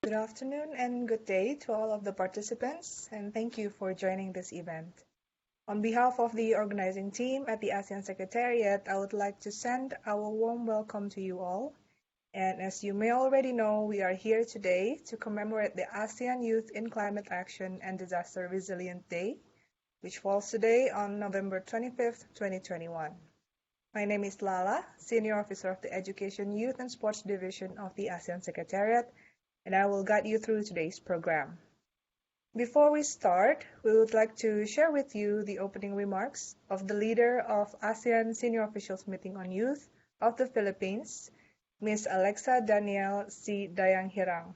Good afternoon and good day to all of the participants, and thank you for joining this event. On behalf of the organizing team at the ASEAN Secretariat, I would like to send our warm welcome to you all. And as you may already know, we are here today to commemorate the ASEAN Youth in Climate Action and Disaster Resilient Day, which falls today on November 25th, 2021. My name is Lala, Senior Officer of the Education, Youth and Sports Division of the ASEAN Secretariat, and I will guide you through today's program. Before we start, we would like to share with you the opening remarks of the leader of ASEAN Senior Officials Meeting on Youth of the Philippines, Ms. Alexa Danielle C. Dayanghirang.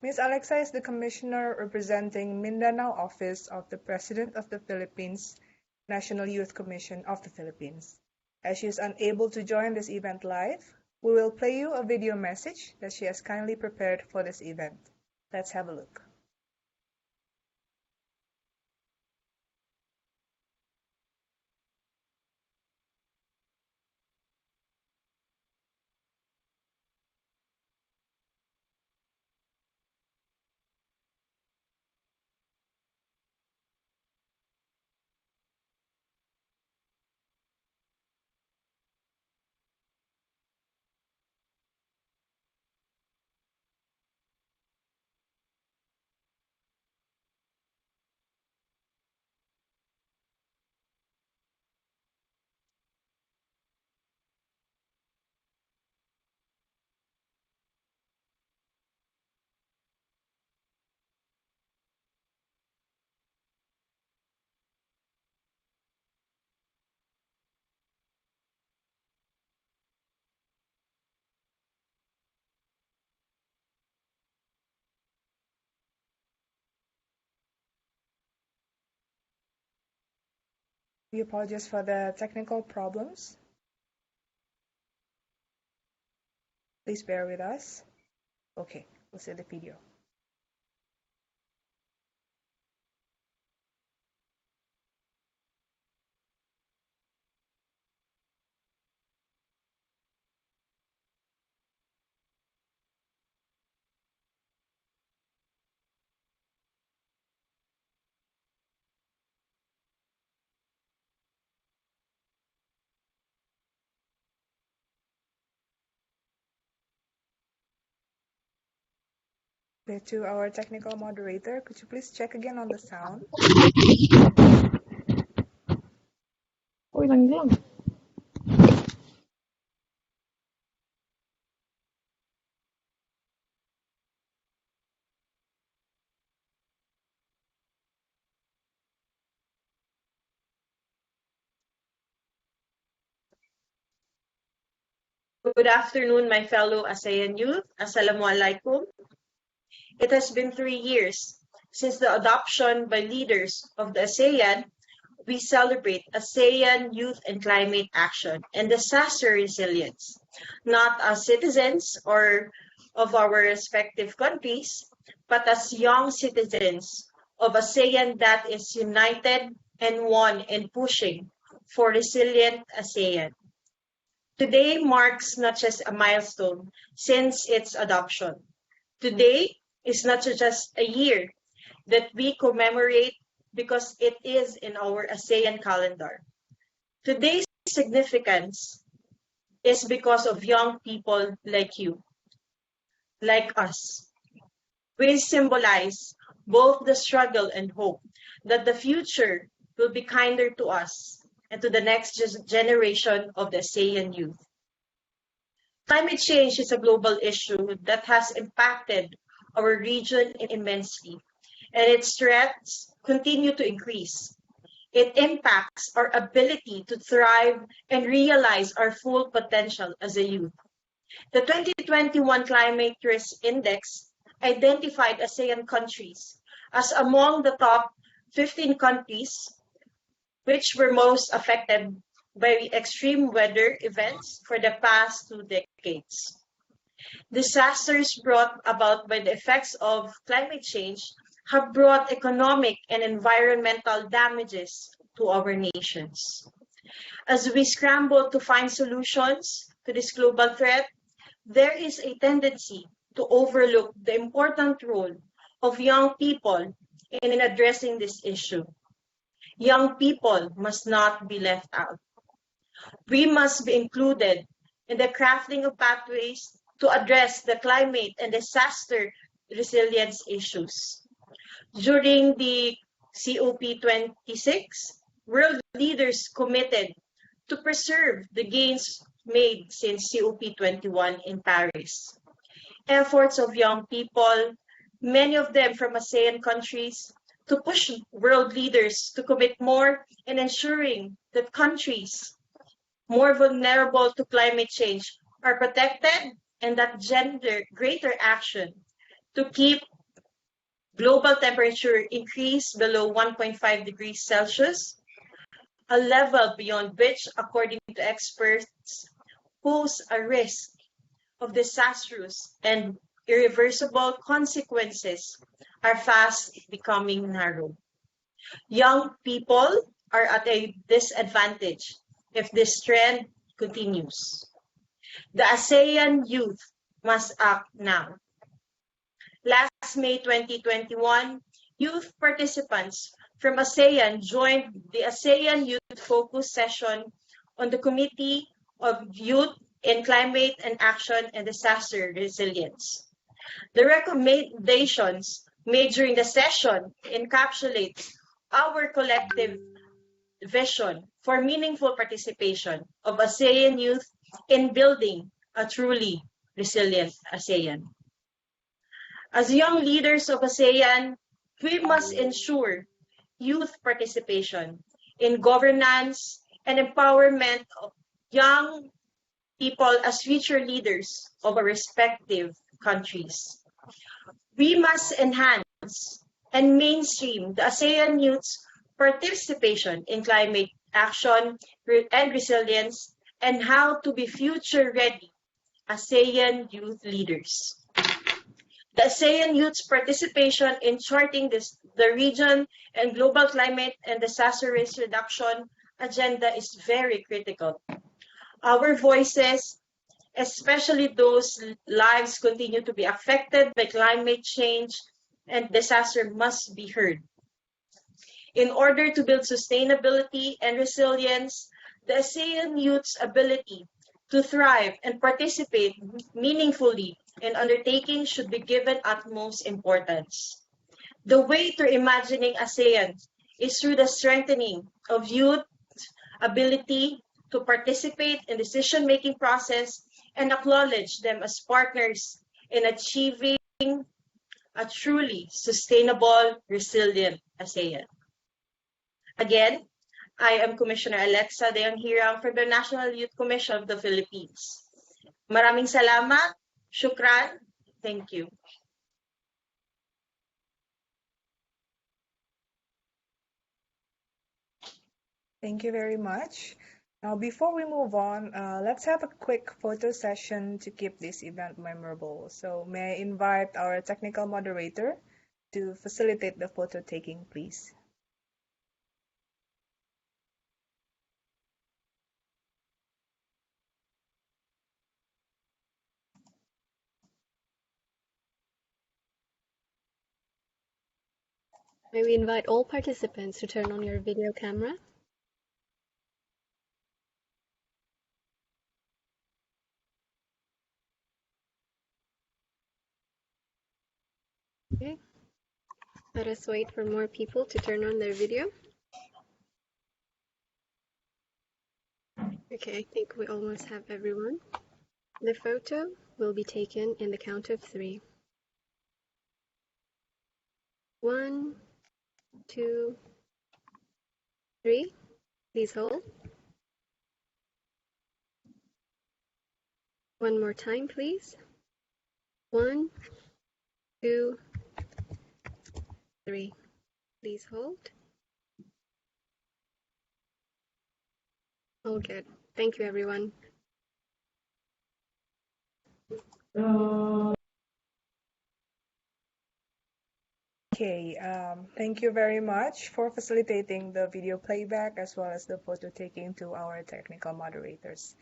Ms. Alexa is the Commissioner representing Mindanao Office of the President of the Philippines, National Youth Commission of the Philippines. As she is unable to join this event live, we will play you a video message that she has kindly prepared for this event. Let's have a look. We apologize for the technical problems. Please bear with us. Okay, we'll see the video. Okay, to our technical moderator, could you please check again on the sound? Uy, lang. Good afternoon, my fellow ASEAN youth. Assalamualaikum. It has been 3 years since the adoption by leaders of the ASEAN. We celebrate ASEAN Youth and Climate Action and Disaster Resilience, not as citizens or of our respective countries, but as young citizens of ASEAN that is united and one in pushing for resilient ASEAN. Today marks not just a milestone since its adoption. Today is not just a year that we commemorate because it is in our ASEAN calendar. Today's significance is because of young people like you, like us. We symbolize both the struggle and hope that the future will be kinder to us and to the next generation of the ASEAN youth. Climate change is a global issue that has impacted our region immensely, and its threats continue to increase. It impacts our ability to thrive and realize our full potential as a youth. The 2021 Climate Risk Index identified ASEAN countries as among the top 15 countries which were most affected by extreme weather events for the past 2 decades. Disasters brought about by the effects of climate change have brought economic and environmental damages to our nations. As we scramble to find solutions to this global threat, there is a tendency to overlook the important role of young people in addressing this issue. Young people must not be left out. We must be included in the crafting of pathways to address the climate and disaster resilience issues. During the COP26, world leaders committed to preserve the gains made since COP21 in Paris. Efforts of young people, many of them from ASEAN countries, to push world leaders to commit more in ensuring that countries more vulnerable to climate change are protected and that gender greater action to keep global temperature increase below 1.5 degrees Celsius, a level beyond which, according to experts, pose a risk of disastrous and irreversible consequences are fast becoming narrow. Young people are at a disadvantage if this trend continues. The ASEAN youth must act now. Last May 2021, youth participants from ASEAN joined the ASEAN Youth Focus Session on the Committee of Youth in Climate and Action and Disaster Resilience. The recommendations made during the session encapsulate our collective vision for meaningful participation of ASEAN youth in building a truly resilient ASEAN. As young leaders of ASEAN, we must ensure youth participation in governance and empowerment of young people as future leaders of our respective countries. We must enhance and mainstream the ASEAN youth's participation in climate action and resilience and how to be future-ready ASEAN youth leaders. The ASEAN youth's participation in charting the region and global climate and disaster risk reduction agenda is very critical. Our voices, especially those lives continue to be affected by climate change and disaster, must be heard. In order to build sustainability and resilience, the ASEAN youth's ability to thrive and participate meaningfully in undertaking should be given utmost importance. The way to imagining ASEAN is through the strengthening of youth ability to participate in decision-making process and acknowledge them as partners in achieving a truly sustainable, resilient ASEAN. Again, I am Commissioner Alexa Deonghirang from the National Youth Commission of the Philippines. Maraming salamat, shukran, thank you. Thank you very much. Now, before we move on, let's have a quick photo session to keep this event memorable. So may I invite our technical moderator to facilitate the photo taking, please. May we invite all participants to turn on your video camera? Okay. Let us wait for more people to turn on their video. Okay, I think we almost have everyone. The photo will be taken in the count of 3. 1, 2, 3. Please hold. One more time, please. 1, 2, 3. Please hold. All good. Thank you, everyone. Okay, thank you very much for facilitating the video playback as well as the photo taking to our technical moderators.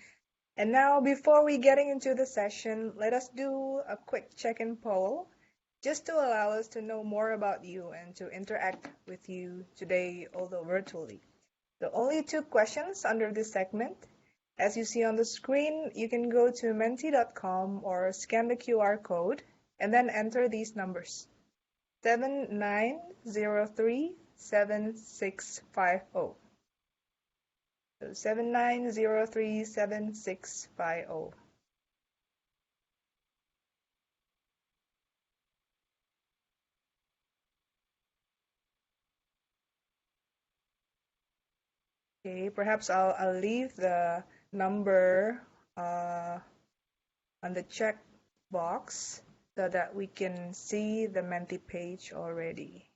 And now, before we getting into the session, let us do a quick check-in poll just to allow us to know more about you and to interact with you today, although virtually. So only 2 questions under this segment. As you see on the screen, you can go to menti.com or scan the QR code and then enter these numbers: 79037650. So 79037650. Okay, perhaps I'll leave the number on the check box so that we can see the Menti page already.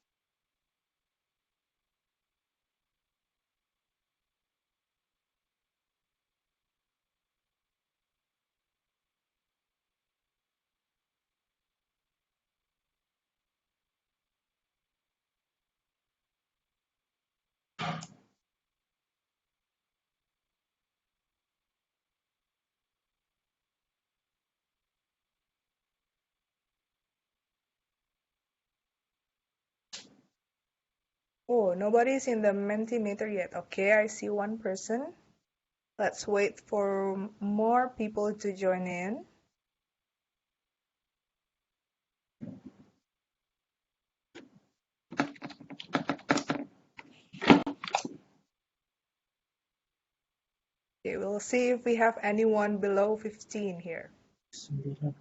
Oh, nobody's in the Mentimeter yet. Okay, I see one person. Let's wait for more people to join in. Okay, we'll see if we have anyone below 15 here. 9.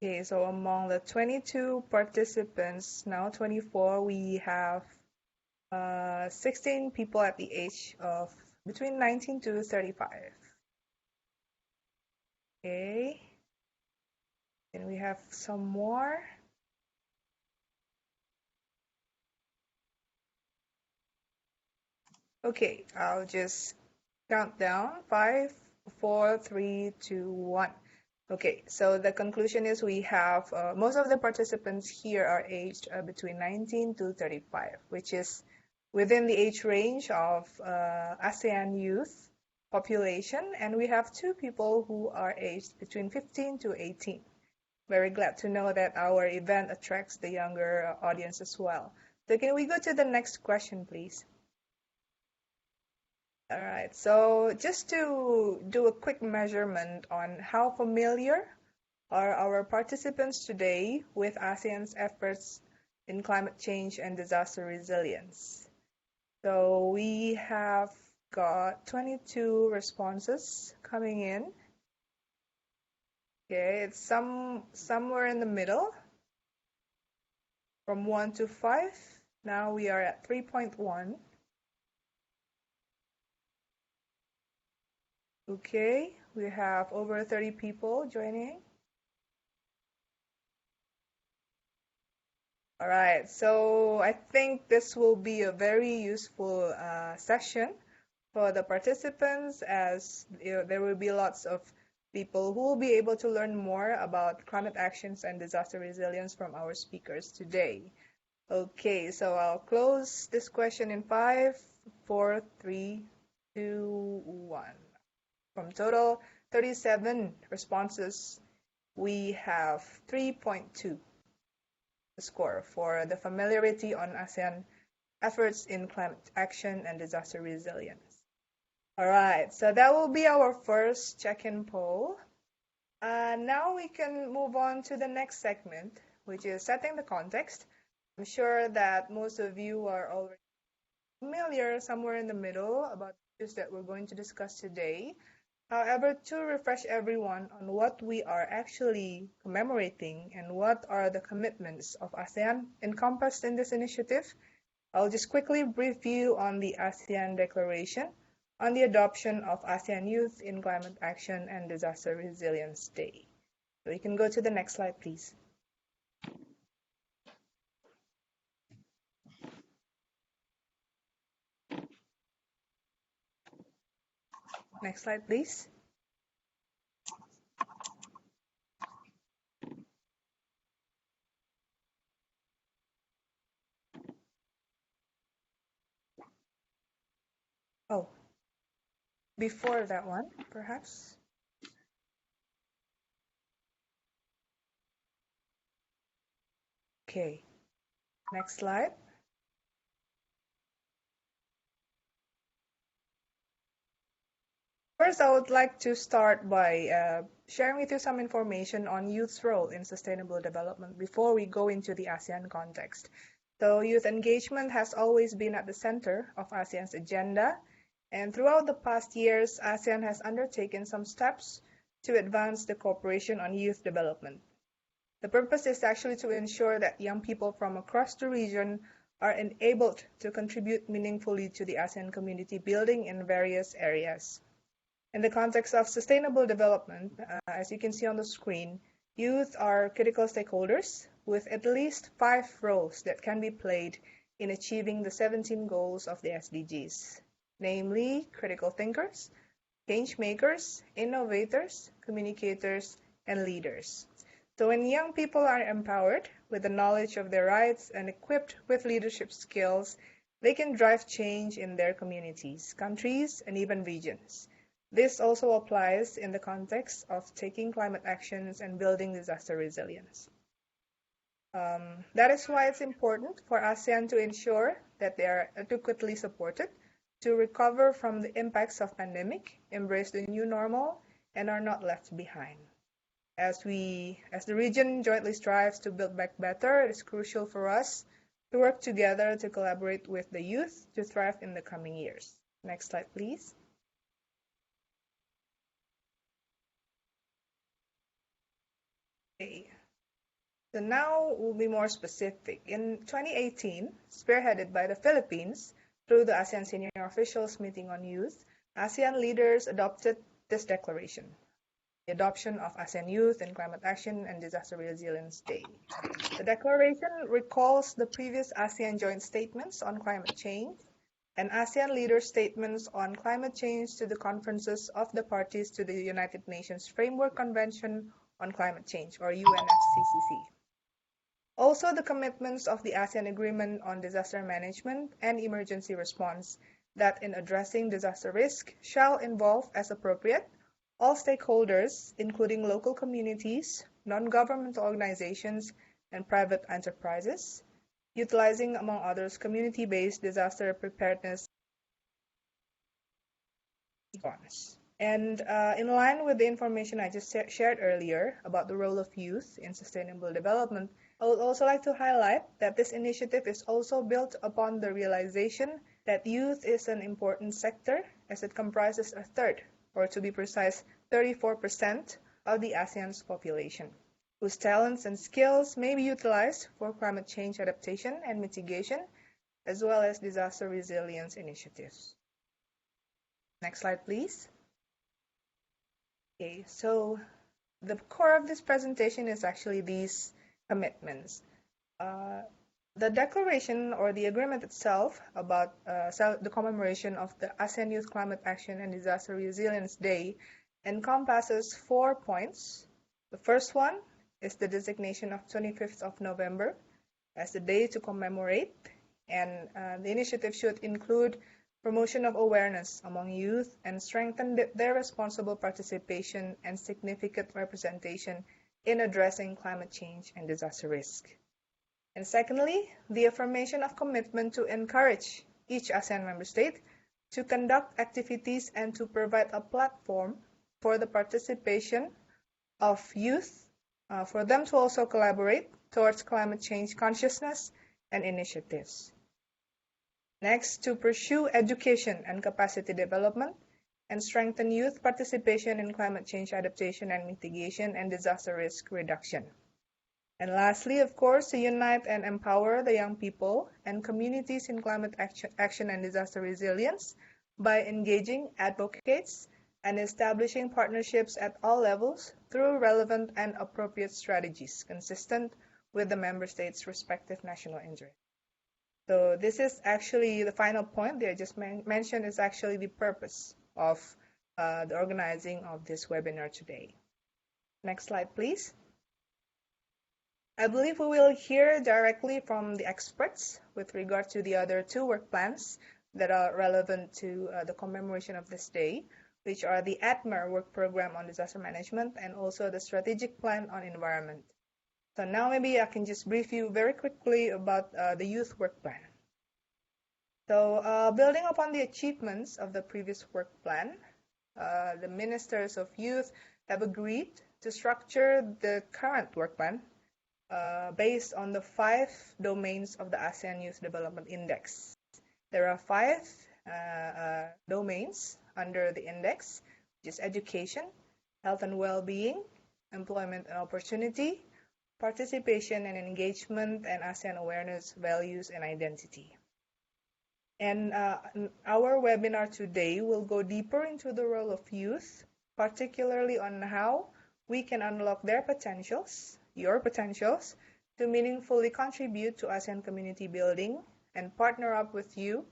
Okay, so among the 22 participants, now 24, we have 16 people at the age of between 19 to 35. Okay, and we have some more. Okay, I'll just count down: 5, 4, 3, 2, 1. Okay, so the conclusion is we have most of the participants here are aged between 19 to 35, which is within the age range of ASEAN youth population, and we have 2 people who are aged between 15 to 18. Very glad to know that our event attracts the younger audience as well. So can we go to the next question, please? All right, so just to do a quick measurement on how familiar are our participants today with ASEAN's efforts in climate change and disaster resilience. So we have got 22 responses coming in. Okay, it's somewhere in the middle, from 1 to 5. Now we are at 3.1. Okay, we have over 30 people joining. All right, so I think this will be a very useful session for the participants, as there will be lots of people who will be able to learn more about climate actions and disaster resilience from our speakers today. Okay, so I'll close this question in 5, 4, 3, 2, 1. From total 37 responses, we have 3.2 score for the familiarity on ASEAN efforts in climate action and disaster resilience. All right, so that will be our first check-in poll. Now we can move on to the next segment, which is setting the context. I'm sure that most of you are already familiar somewhere in the middle about the issues that we're going to discuss today. However, to refresh everyone on what we are actually commemorating and what are the commitments of ASEAN encompassed in this initiative, I'll just quickly brief you on the ASEAN Declaration on the adoption of ASEAN Youth in Climate Action and Disaster Resilience Day. So you can go to the next slide, please. Next slide, please. Oh, before that one, perhaps. Okay, next slide. First, I would like to start by sharing with you some information on youth's role in sustainable development before we go into the ASEAN context. So youth engagement has always been at the center of ASEAN's agenda, and throughout the past years, ASEAN has undertaken some steps to advance the cooperation on youth development. The purpose is actually to ensure that young people from across the region are enabled to contribute meaningfully to the ASEAN community building in various areas. In the context of sustainable development, as you can see on the screen, youth are critical stakeholders with at least 5 roles that can be played in achieving the 17 goals of the SDGs, namely critical thinkers, change makers, innovators, communicators, and leaders. So when young people are empowered with the knowledge of their rights and equipped with leadership skills, they can drive change in their communities, countries, and even regions. This also applies in the context of taking climate actions and building disaster resilience. That is why it's important for ASEAN to ensure that they are adequately supported to recover from the impacts of pandemic, embrace the new normal, and are not left behind. As the region jointly strives to build back better, it is crucial for us to work together to collaborate with the youth to thrive in the coming years. Next slide, please. Okay. So now we'll be more specific. In 2018, spearheaded by the Philippines through the ASEAN Senior Officials Meeting on Youth, ASEAN leaders adopted this declaration, the adoption of ASEAN Youth in Climate Action and Disaster Resilience Day. The declaration recalls the previous ASEAN joint statements on climate change and ASEAN leader statements on climate change to the conferences of the parties to the United Nations Framework Convention on Climate Change, or UNFCCC. Also, the commitments of the ASEAN Agreement on Disaster Management and Emergency Response that in addressing disaster risk shall involve, as appropriate, all stakeholders, including local communities, non-governmental organizations, and private enterprises, utilizing, among others, community-based disaster preparedness response. And in line with the information I just shared earlier about the role of youth in sustainable development, I would also like to highlight that this initiative is also built upon the realization that youth is an important sector as it comprises a third, or to be precise, 34% of the ASEAN's population, whose talents and skills may be utilized for climate change adaptation and mitigation, as well as disaster resilience initiatives. Next slide, please. Okay, so the core of this presentation is actually these commitments. The declaration or the agreement itself about the commemoration of the ASEAN Youth Climate Action and Disaster Resilience Day encompasses 4 points. The first one is the designation of 25th of November as the day to commemorate, and the initiative should include promotion of awareness among youth and strengthen their responsible participation and significant representation in addressing climate change and disaster risk. And secondly, the affirmation of commitment to encourage each ASEAN member state to conduct activities and to provide a platform for the participation of youth, for them to also collaborate towards climate change consciousness and initiatives. Next, to pursue education and capacity development and strengthen youth participation in climate change adaptation and mitigation and disaster risk reduction. And lastly, of course, to unite and empower the young people and communities in climate action and disaster resilience by engaging advocates and establishing partnerships at all levels through relevant and appropriate strategies consistent with the member states' respective national interests. So this is actually the final point that I just mentioned is actually the purpose of the organizing of this webinar today. Next slide, please. I believe we will hear directly from the experts with regard to the other two work plans that are relevant to the commemoration of this day, which are the ADMER work program on disaster management and also the strategic plan on environment. So now maybe I can just brief you very quickly about the youth work plan. So building upon the achievements of the previous work plan, the ministers of youth have agreed to structure the current work plan based on the 5 domains of the ASEAN Youth Development Index. There are 5 domains under the index, which is education, health and well-being, employment and opportunity, participation and engagement, and ASEAN awareness, values, and identity. And our webinar today will go deeper into the role of youth, particularly on how we can unlock their potentials, your potentials, to meaningfully contribute to ASEAN community building and partner up with you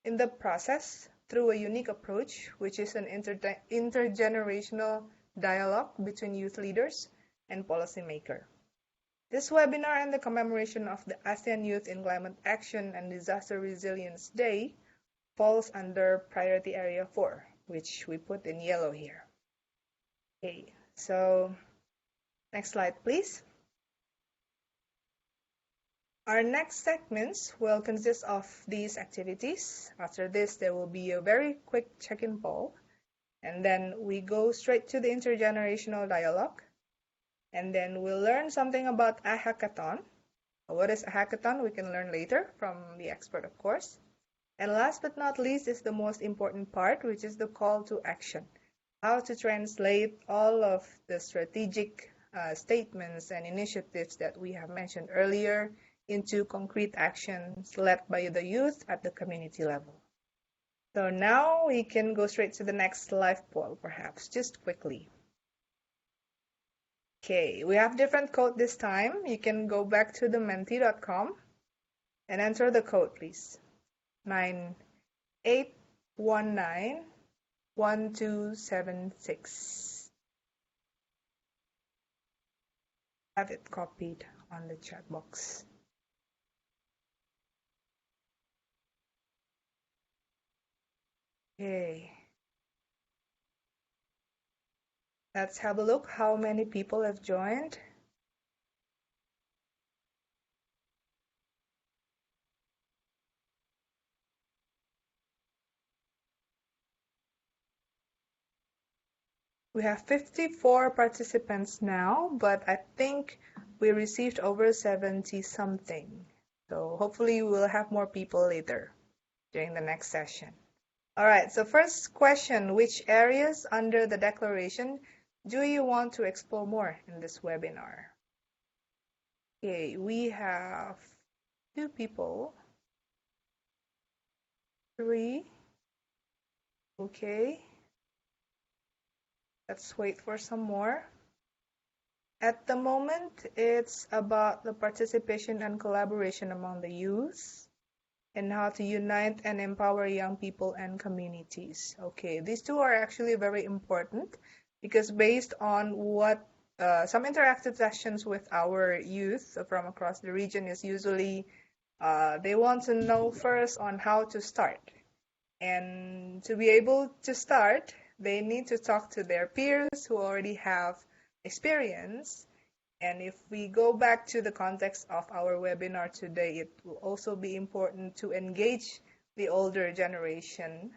in the process through a unique approach, which is an intergenerational dialogue between youth leaders and policymakers. This webinar and the commemoration of the ASEAN Youth in Climate Action and Disaster Resilience Day falls under Priority Area 4, which we put in yellow here. Okay, so next slide, please. Our next segments will consist of these activities. After this, there will be a very quick check-in poll, and then we go straight to the intergenerational dialogue. And then we'll learn something about a hackathon. What is a hackathon? We can learn later from the expert, of course. And last but not least is the most important part, which is the call to action. How to translate all of the strategic statements and initiatives that we have mentioned earlier into concrete actions led by the youth at the community level. So now we can go straight to the next live poll, perhaps, just quickly. Okay, we have different code this time. You can go back to the menti.com and enter the code, please. 98191276. Have it copied on the chat box. Okay. Let's have a look how many people have joined. We have 54 participants now, but I think we received over 70 something. So hopefully we'll have more people later during the next session. All right, so first question, which areas under the declaration do you want to explore more in this webinar? Okay, we have 2 people. 3. Okay. Let's wait for some more. At the moment, it's about the participation and collaboration among the youth and how to unite and empower young people and communities. Okay, these 2 are actually very important because based on what some interactive sessions with our youth from across the region is usually they want to know first on how to start. And to be able to start, they need to talk to their peers who already have experience. And if we go back to the context of our webinar today, it will also be important to engage the older generation,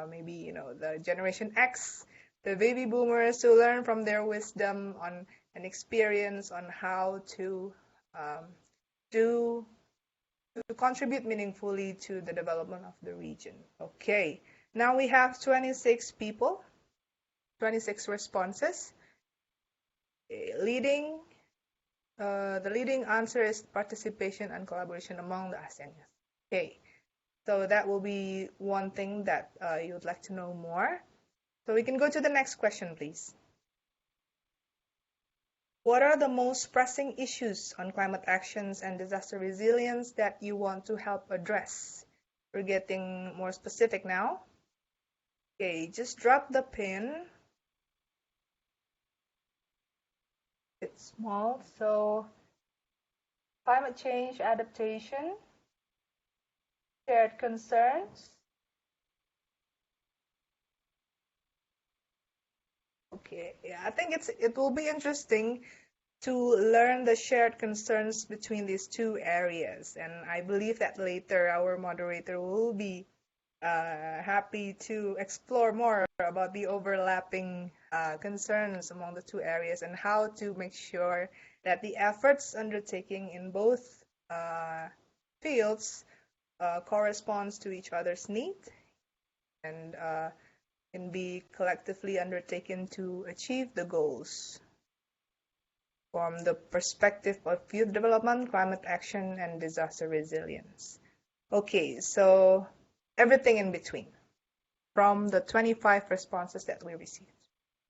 maybe the Generation X, the baby boomers, to learn from their wisdom on and experience on how to contribute meaningfully to the development of the region. Okay, now we have 26 people, 26 responses. The leading answer is participation and collaboration among the ASEAN youth. Okay, so that will be one thing that you would like to know more. So we can go to the next question, please. What are the most pressing issues on climate actions and disaster resilience that you want to help address? We're getting more specific now. Okay, just drop the pin. It's small, so climate change adaptation, shared concerns. Okay, yeah, I think it will be interesting to learn the shared concerns between these two areas, and I believe that later our moderator will be happy to explore more about the overlapping concerns among the two areas and how to make sure that the efforts undertaking in both fields corresponds to each other's need and can be collectively undertaken to achieve the goals from the perspective of youth development, climate action, and disaster resilience. Okay, so everything in between from the 25 responses that we received.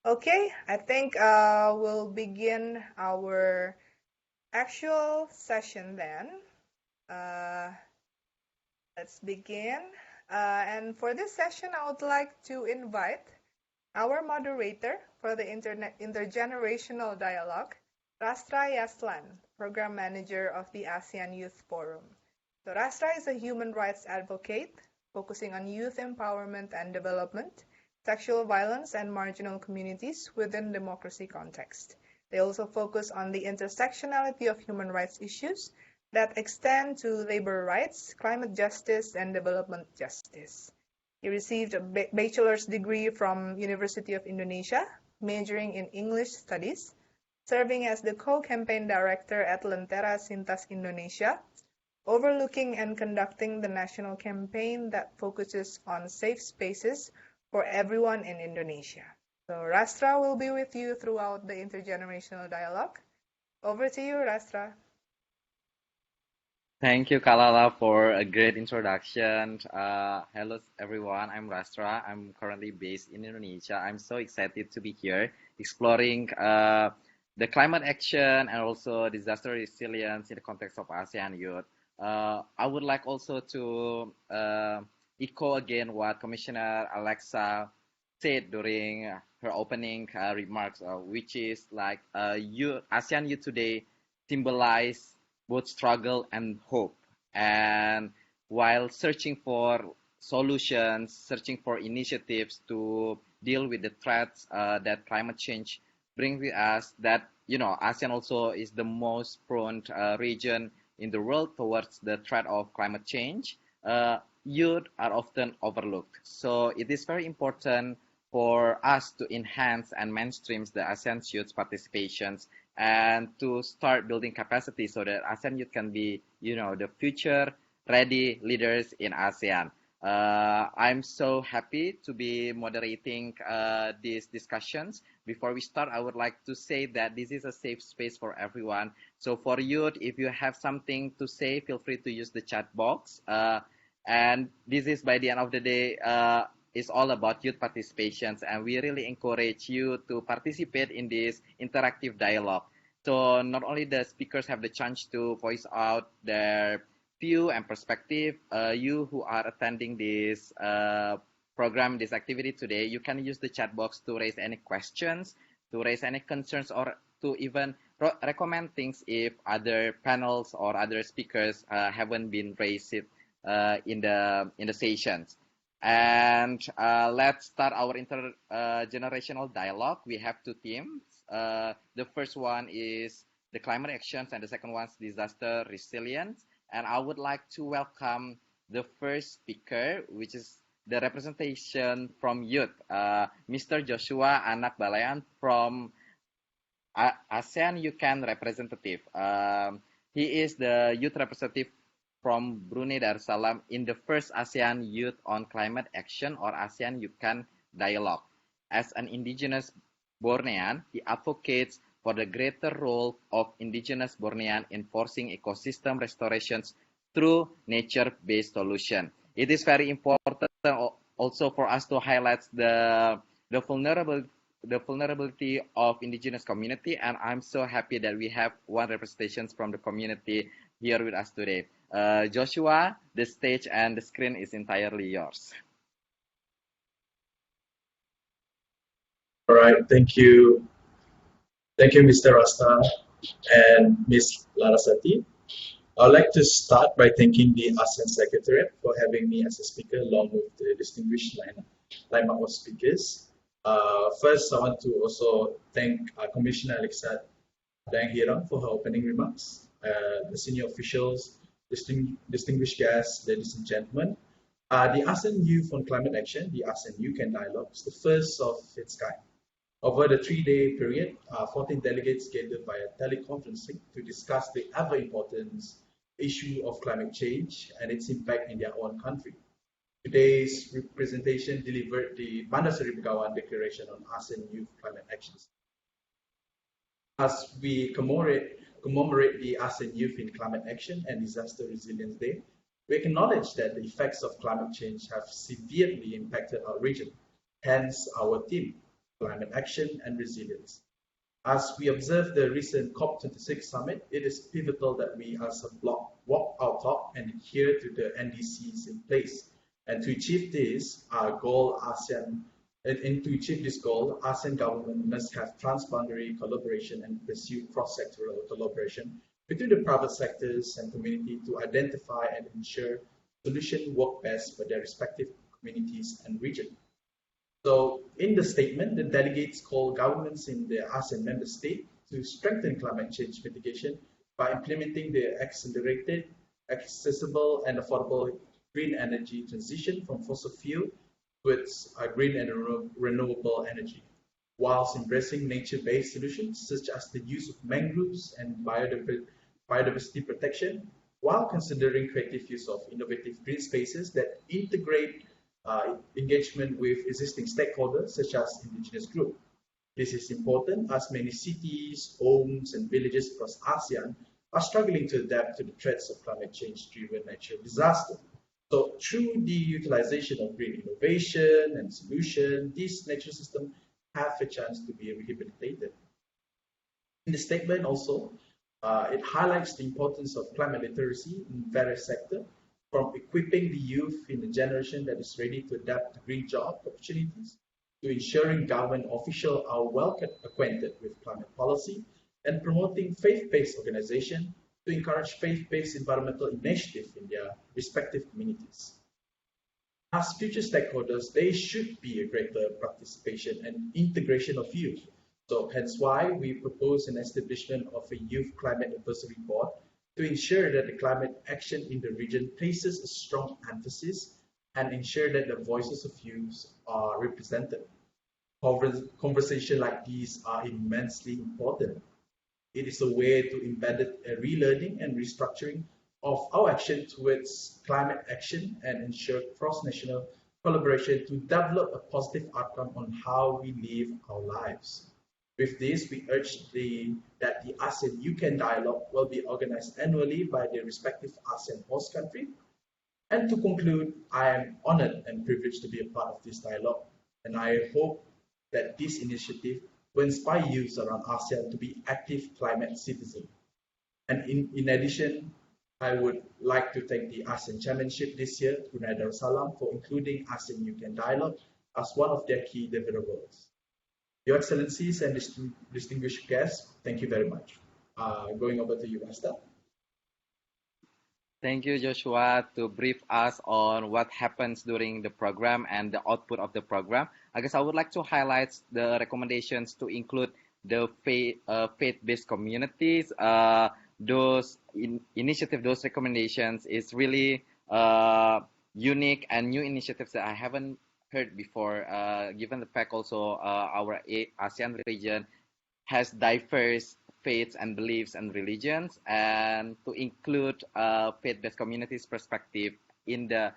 Okay, I think we'll begin our actual session then. Let's begin. And for this session, I would like to invite our moderator for the intergenerational dialogue, Rastra Yaslan, Program Manager of the ASEAN Youth Forum. So Rastra is a human rights advocate focusing on youth empowerment and development, sexual violence, and marginal communities within democracy context. They also focus on the intersectionality of human rights issues that extend to labor rights, climate justice, and development justice. He received a bachelor's degree from University of Indonesia, majoring in English Studies, serving as the co-campaign director at Lentera Sintas Indonesia, overlooking and conducting the national campaign that focuses on safe spaces for everyone in Indonesia. So Rastra will be with you throughout the intergenerational dialogue. Over to you, Rastra. Thank you, Kalala, for a great introduction. Hello, everyone. I'm Rastra. I'm currently based in Indonesia. I'm so excited to be here exploring the climate action and also disaster resilience in the context of ASEAN Youth. I would like also to echo again what Commissioner Alexa said during her opening remarks, which is like ASEAN Youth today symbolize both struggle and hope. And while searching for solutions, searching for initiatives to deal with the threats that climate change brings with us, that ASEAN also is the most prone region in the world towards the threat of climate change. Youth are often overlooked. So it is very important for us to enhance and mainstream the ASEAN youth participations and to start building capacity so that ASEAN youth can be, the future ready leaders in ASEAN. I'm so happy to be moderating these discussions. Before we start, I would like to say that this is a safe space for everyone. So for youth, if you have something to say, feel free to use the chat box. And this is, by the end of the day, is all about youth participations, and we really encourage you to participate in this interactive dialogue. So not only the speakers have the chance to voice out their view and perspective, you who are attending this program, this activity today, you can use the chat box to raise any questions, to raise any concerns, or to even recommend things if other panels or other speakers haven't been raised in the sessions. And let's start our intergenerational dialogue. We have two themes. The first one is the climate actions, and the second one is disaster resilience. And I would like to welcome the first speaker, which is the representation from youth, Mr. Joshua Anak Balayan from ASEAN Youth representative. He is the youth representative from Brunei Darussalam in the first ASEAN Youth on Climate Action or ASEAN Youth Dialogue. As an indigenous Bornean, he advocates for the greater role of indigenous Bornean in forcing ecosystem restorations through nature-based solution. It is very important also for us to highlight the vulnerability of indigenous community, and I'm so happy that we have one representation from the community here with us today. Joshua, the stage and the screen is entirely yours. right, thank you. Thank you, Mr. Rasta and Ms. Larasati. I'd like to start by thanking the ASEAN Secretariat for having me as a speaker along with the distinguished lineup of speakers. First, I want to also thank Commissioner Alexa Dang Hirang for her opening remarks, the senior officials, distinguished guests, ladies and gentlemen. The ASEAN Youth on Climate Action, the ASEAN Youth Dialogue, is the first of its kind. Over the 3-day period, 14 delegates gathered via teleconferencing to discuss the ever-important issue of climate change and its impact in their own country. Today's presentation delivered the Bandar Seri Begawan Declaration on ASEAN Youth Climate Actions. As we commemorate the ASEAN Youth in Climate Action and Disaster Resilience Day, we acknowledge that the effects of climate change have severely impacted our region, hence our theme, Climate Action and Resilience. As we observe the recent COP26 summit, it is pivotal that we as a bloc walk our talk and adhere to the NDCs in place. And to achieve this goal, ASEAN government must have transboundary collaboration and pursue cross-sectoral collaboration between the private sectors and community to identify and ensure solutions work best for their respective communities and region. So in the statement, the delegates call governments in the ASEAN member state to strengthen climate change mitigation by implementing the accelerated, accessible and affordable green energy transition from fossil fuel towards green and renewable energy, whilst embracing nature-based solutions such as the use of mangroves and biodiversity protection, while considering creative use of innovative green spaces that integrate engagement with existing stakeholders such as indigenous groups. This is important as many cities, homes, and villages across ASEAN are struggling to adapt to the threats of climate change-driven natural disaster. So through the utilization of green innovation and solution, these natural systems have a chance to be rehabilitated. In the statement also, it highlights the importance of climate literacy in various sectors, from equipping the youth in a generation that is ready to adapt to green job opportunities, to ensuring government officials are well acquainted with climate policy, and promoting faith-based organizations to encourage faith-based environmental initiatives in their respective communities. As future stakeholders, there should be a greater participation and integration of youth. So hence why we propose an establishment of a Youth Climate Advisory Board to ensure that the climate action in the region places a strong emphasis and ensure that the voices of youth are represented. Conversations like these are immensely important. It is a way to embed a relearning and restructuring of our action towards climate action and ensure cross-national collaboration to develop a positive outcome on how we live our lives. With this, we urge that the ASEAN Youth Dialogue will be organized annually by the respective ASEAN host country. And to conclude, I am honored and privileged to be a part of this dialogue, and I hope that this initiative will inspire youth around ASEAN to be active climate citizens. And in addition, I would like to thank the ASEAN Chairmanship this year, Brunei Darussalam, for including ASEAN Youth Dialogue as one of their key deliverables. Your Excellencies and distinguished guests, thank you very much. Going over to you, Asta. Thank you, Joshua, to brief us on what happens during the program and the output of the program. I guess I would like to highlight the recommendations to include the faith-based communities. Those initiatives, those recommendations is really unique and new initiatives that I haven't heard before, given the fact also our ASEAN region has diverse faiths and beliefs and religions, and to include faith-based communities perspective in the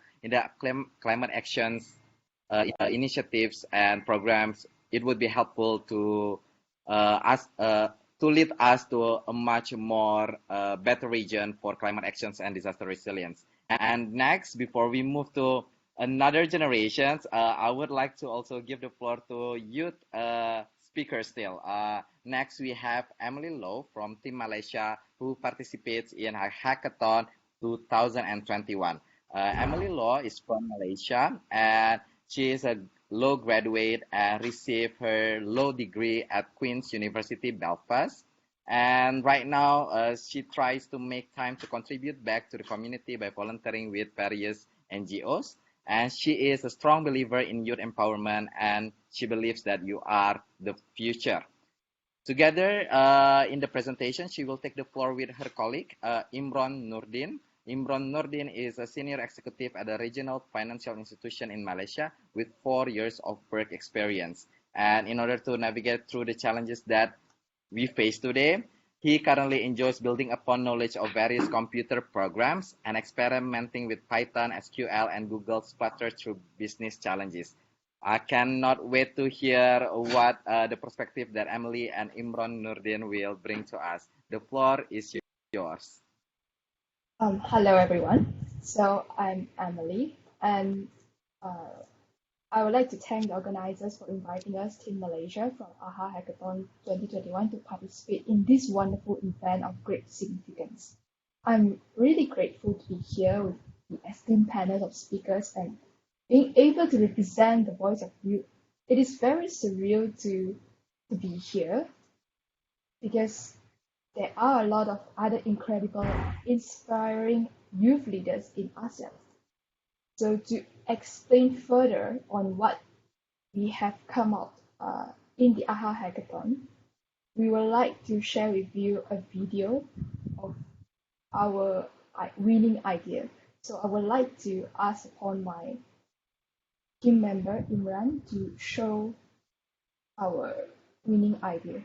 climate actions initiatives and programs, it would be helpful to lead us to a much more better region for climate actions and disaster resilience. And next, before we move to another generations, I would like to also give the floor to youth speakers still. Next, we have Emily Low from Team Malaysia, who participates in a hackathon 2021. Emily Low is from Malaysia, and she is a law graduate and received her law degree at Queen's University, Belfast. And right now, she tries to make time to contribute back to the community by volunteering with various NGOs. And she is a strong believer in youth empowerment, and she believes that you are the future. Together, in the presentation, she will take the floor with her colleague, Imron Nurdin. Imron Nurdin is a senior executive at a regional financial institution in Malaysia with 4 years of work experience. And in order to navigate through the challenges that we face today, he currently enjoys building upon knowledge of various computer programs and experimenting with Python, SQL, and Google's Flutter through business challenges. I cannot wait to hear what the perspective that Emily and Imron Nurdin will bring to us. The floor is yours. Hello everyone. So I'm Emily, and I would like to thank the organizers for inviting us, Team Malaysia from AHA Hackathon 2021, to participate in this wonderful event of great significance. I'm really grateful to be here with the esteemed panel of speakers and being able to represent the voice of youth. It is very surreal to be here because there are a lot of other incredible, inspiring youth leaders in ASEAN. So to explain further on what we have come out in the AHA Hackathon, we would like to share with you a video of our winning idea. So I would like to ask upon my team member Imran to show our winning idea.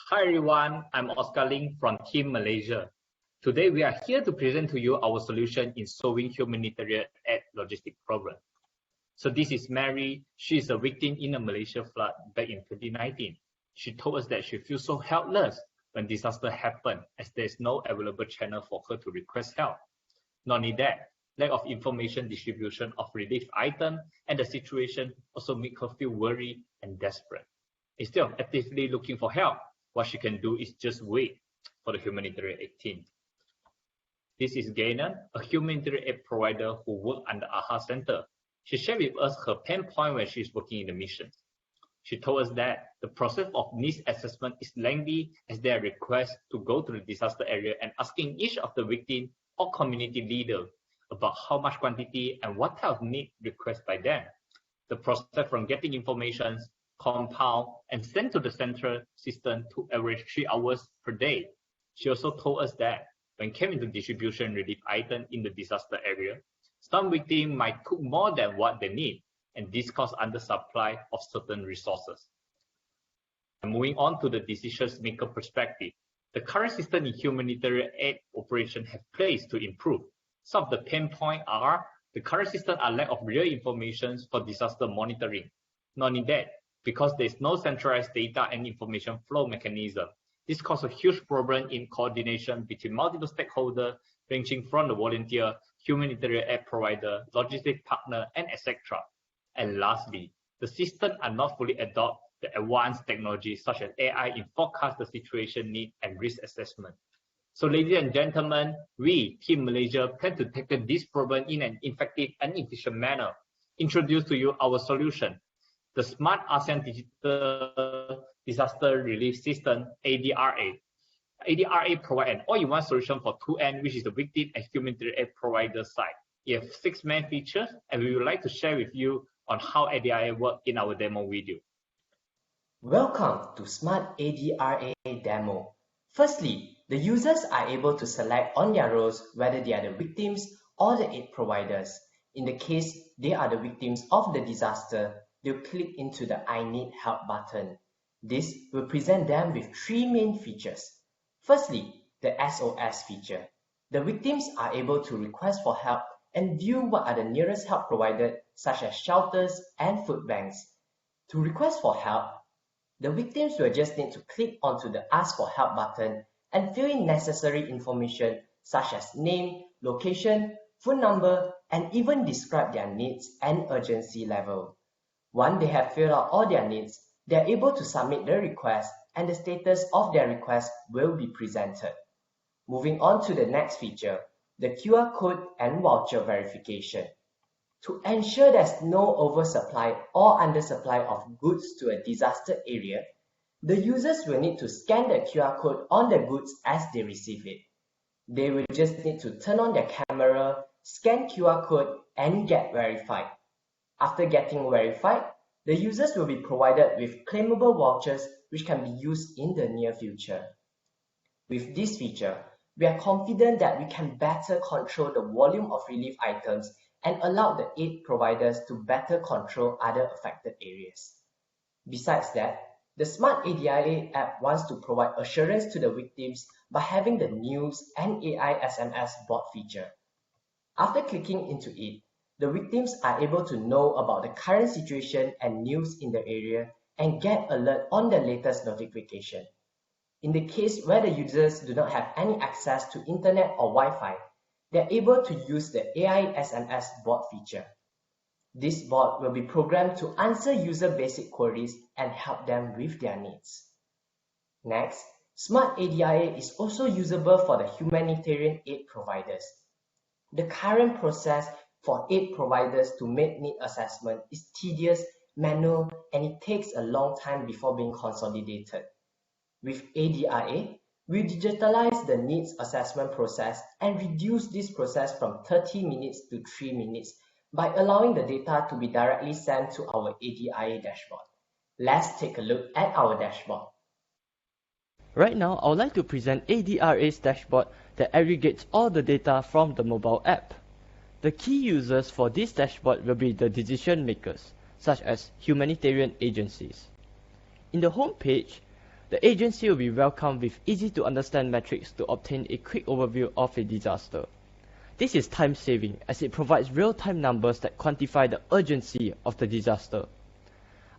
Hi everyone, I'm Oscar Ling from Team Malaysia. Today we are here to present to you our solution in solving humanitarian aid logistic problem. So this is Mary. She is a victim in a Malaysia flood back in 2019. She told us that she feels so helpless when disaster happened, as there is no available channel for her to request help. Not only that, lack of information distribution of relief items and the situation also make her feel worried and desperate. Instead of actively looking for help, what she can do is just wait for the humanitarian aid team. This is Gaynor, a humanitarian aid provider who works under AHA Center. She shared with us her pain point when she is working in the mission. She told us that the process of needs assessment is lengthy, as there are requests to go to the disaster area and asking each of the victim or community leader about how much quantity and what type of need request by them. The process from getting information, compiled, and sent to the central system took average 3 hours per day. She also told us that when came into distribution relief item in the disaster area, some victims might cook more than what they need, and this causes undersupply of certain resources. And moving on to the decision maker perspective, the current system in humanitarian aid operation have placed to improve. Some of the pain points are the current system are lack of real information for disaster monitoring. Not only that, because there is no centralized data and information flow mechanism, this causes a huge problem in coordination between multiple stakeholders, ranging from the volunteer, humanitarian aid provider, logistic partner, and etc. And lastly, the system are not fully adopt the advanced technologies such as AI in forecast the situation need and risk assessment. So ladies and gentlemen, we, Team Malaysia, plan to tackle this problem in an effective and efficient manner. Introduce to you our solution, the Smart ASEAN Digital Disaster Relief System, ADRA. ADRA provides an all-in-one solution for two ends, which is the victim and humanitarian aid provider side. It has 6 main features, and we would like to share with you on how ADRA works in our demo video. Welcome to Smart ADRA demo. Firstly, the users are able to select on their roles whether they are the victims or the aid providers. In the case they are the victims of the disaster, they'll click into the I Need Help button. This will present them with 3 main features. Firstly, the SOS feature. The victims are able to request for help and view what are the nearest help provided, such as shelters and food banks. To request for help, the victims will just need to click onto the Ask for Help button and fill in necessary information such as name, location, phone number, and even describe their needs and urgency level. Once they have filled out all their needs, they are able to submit the request, and the status of their request will be presented. Moving on to the next feature, the QR code and voucher verification. To ensure there's no oversupply or undersupply of goods to a disaster area, the users will need to scan the QR code on the goods as they receive it. They will just need to turn on their camera, scan QR code, and get verified. After getting verified, the users will be provided with claimable vouchers which can be used in the near future. With this feature, we are confident that we can better control the volume of relief items and allow the aid providers to better control other affected areas. Besides that, the Smart ADIA app wants to provide assurance to the victims by having the news and AI SMS bot feature. After clicking into it, the victims are able to know about the current situation and news in the area and get alert on the latest notification. In the case where the users do not have any access to internet or Wi-Fi, they are able to use the AI SMS bot feature. This bot will be programmed to answer user basic queries and help them with their needs. Next, Smart ADIA is also usable for the humanitarian aid providers. The current process for aid providers to make need assessment is tedious, manual, and it takes a long time before being consolidated. With ADIA, we digitalize the needs assessment process and reduce this process from 30 minutes to 3 minutes by allowing the data to be directly sent to our ADIA dashboard. Let's take a look at our dashboard. Right now, I would like to present ADRA's dashboard that aggregates all the data from the mobile app. The key users for this dashboard will be the decision makers, such as humanitarian agencies. In the home page, the agency will be welcomed with easy-to-understand metrics to obtain a quick overview of a disaster. This is time-saving as it provides real-time numbers that quantify the urgency of the disaster.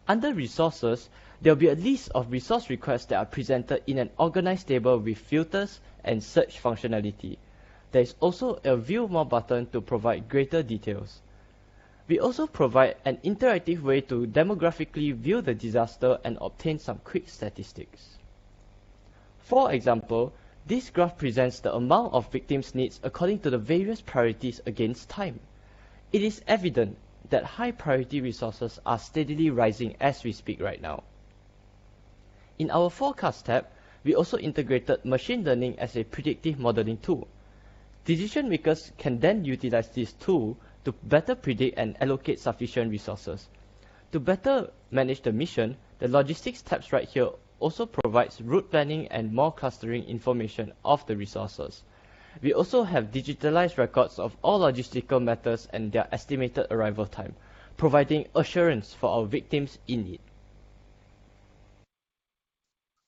Under Resources, there will be a list of resource requests that are presented in an organized table with filters and search functionality. There is also a View More button to provide greater details. We also provide an interactive way to demographically view the disaster and obtain some quick statistics. For example, this graph presents the amount of victims' needs according to the various priorities against time. It is evident that high priority resources are steadily rising as we speak right now. In our Forecast tab, we also integrated machine learning as a predictive modeling tool. Decision makers can then utilize this tool to better predict and allocate sufficient resources. To better manage the mission, the logistics tabs right here also provides route planning and more clustering information of the resources. We also have digitalized records of all logistical matters and their estimated arrival time, providing assurance for our victims in need.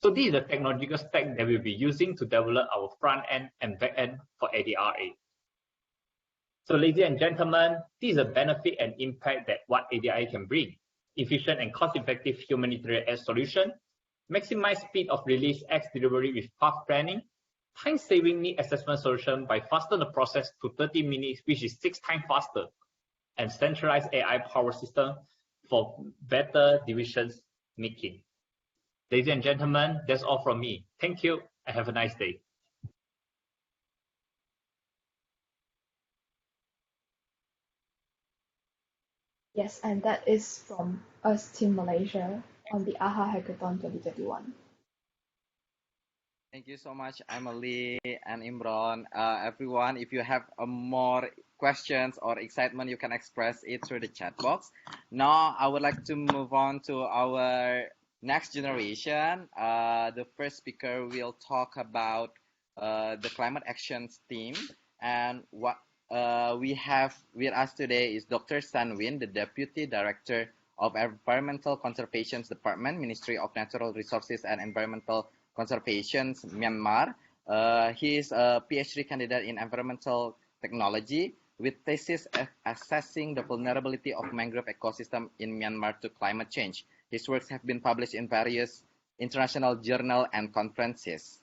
So this is the technological stack that we'll be using to develop our front end and back end for ADRA. So ladies and gentlemen, this is a benefit and impact that what ADIA can bring. Efficient and cost-effective humanitarian aid solution, maximize speed of release X delivery with fast planning, time-saving need assessment solution by fasten the process to 30 minutes, which is 6 times faster, and centralized AI power system for better decisions making. Ladies and gentlemen, that's all from me. Thank you and have a nice day. Yes, and that is from us, Team Malaysia, on the AHA Hackathon 2021. Thank you so much, Emily and Imran. Everyone, if you have more questions or excitement, you can express it through the chat box. Now, I would like to move on to our next generation. The first speaker will talk about the climate actions team, and what we have with us today is Dr. Sanwin, the Deputy Director of Environmental Conservation Department, Ministry of Natural Resources and Environmental Conservation, Myanmar. He is a PhD candidate in environmental technology with thesis assessing the vulnerability of mangrove ecosystem in Myanmar to climate change. His works have been published in various international journals and conferences.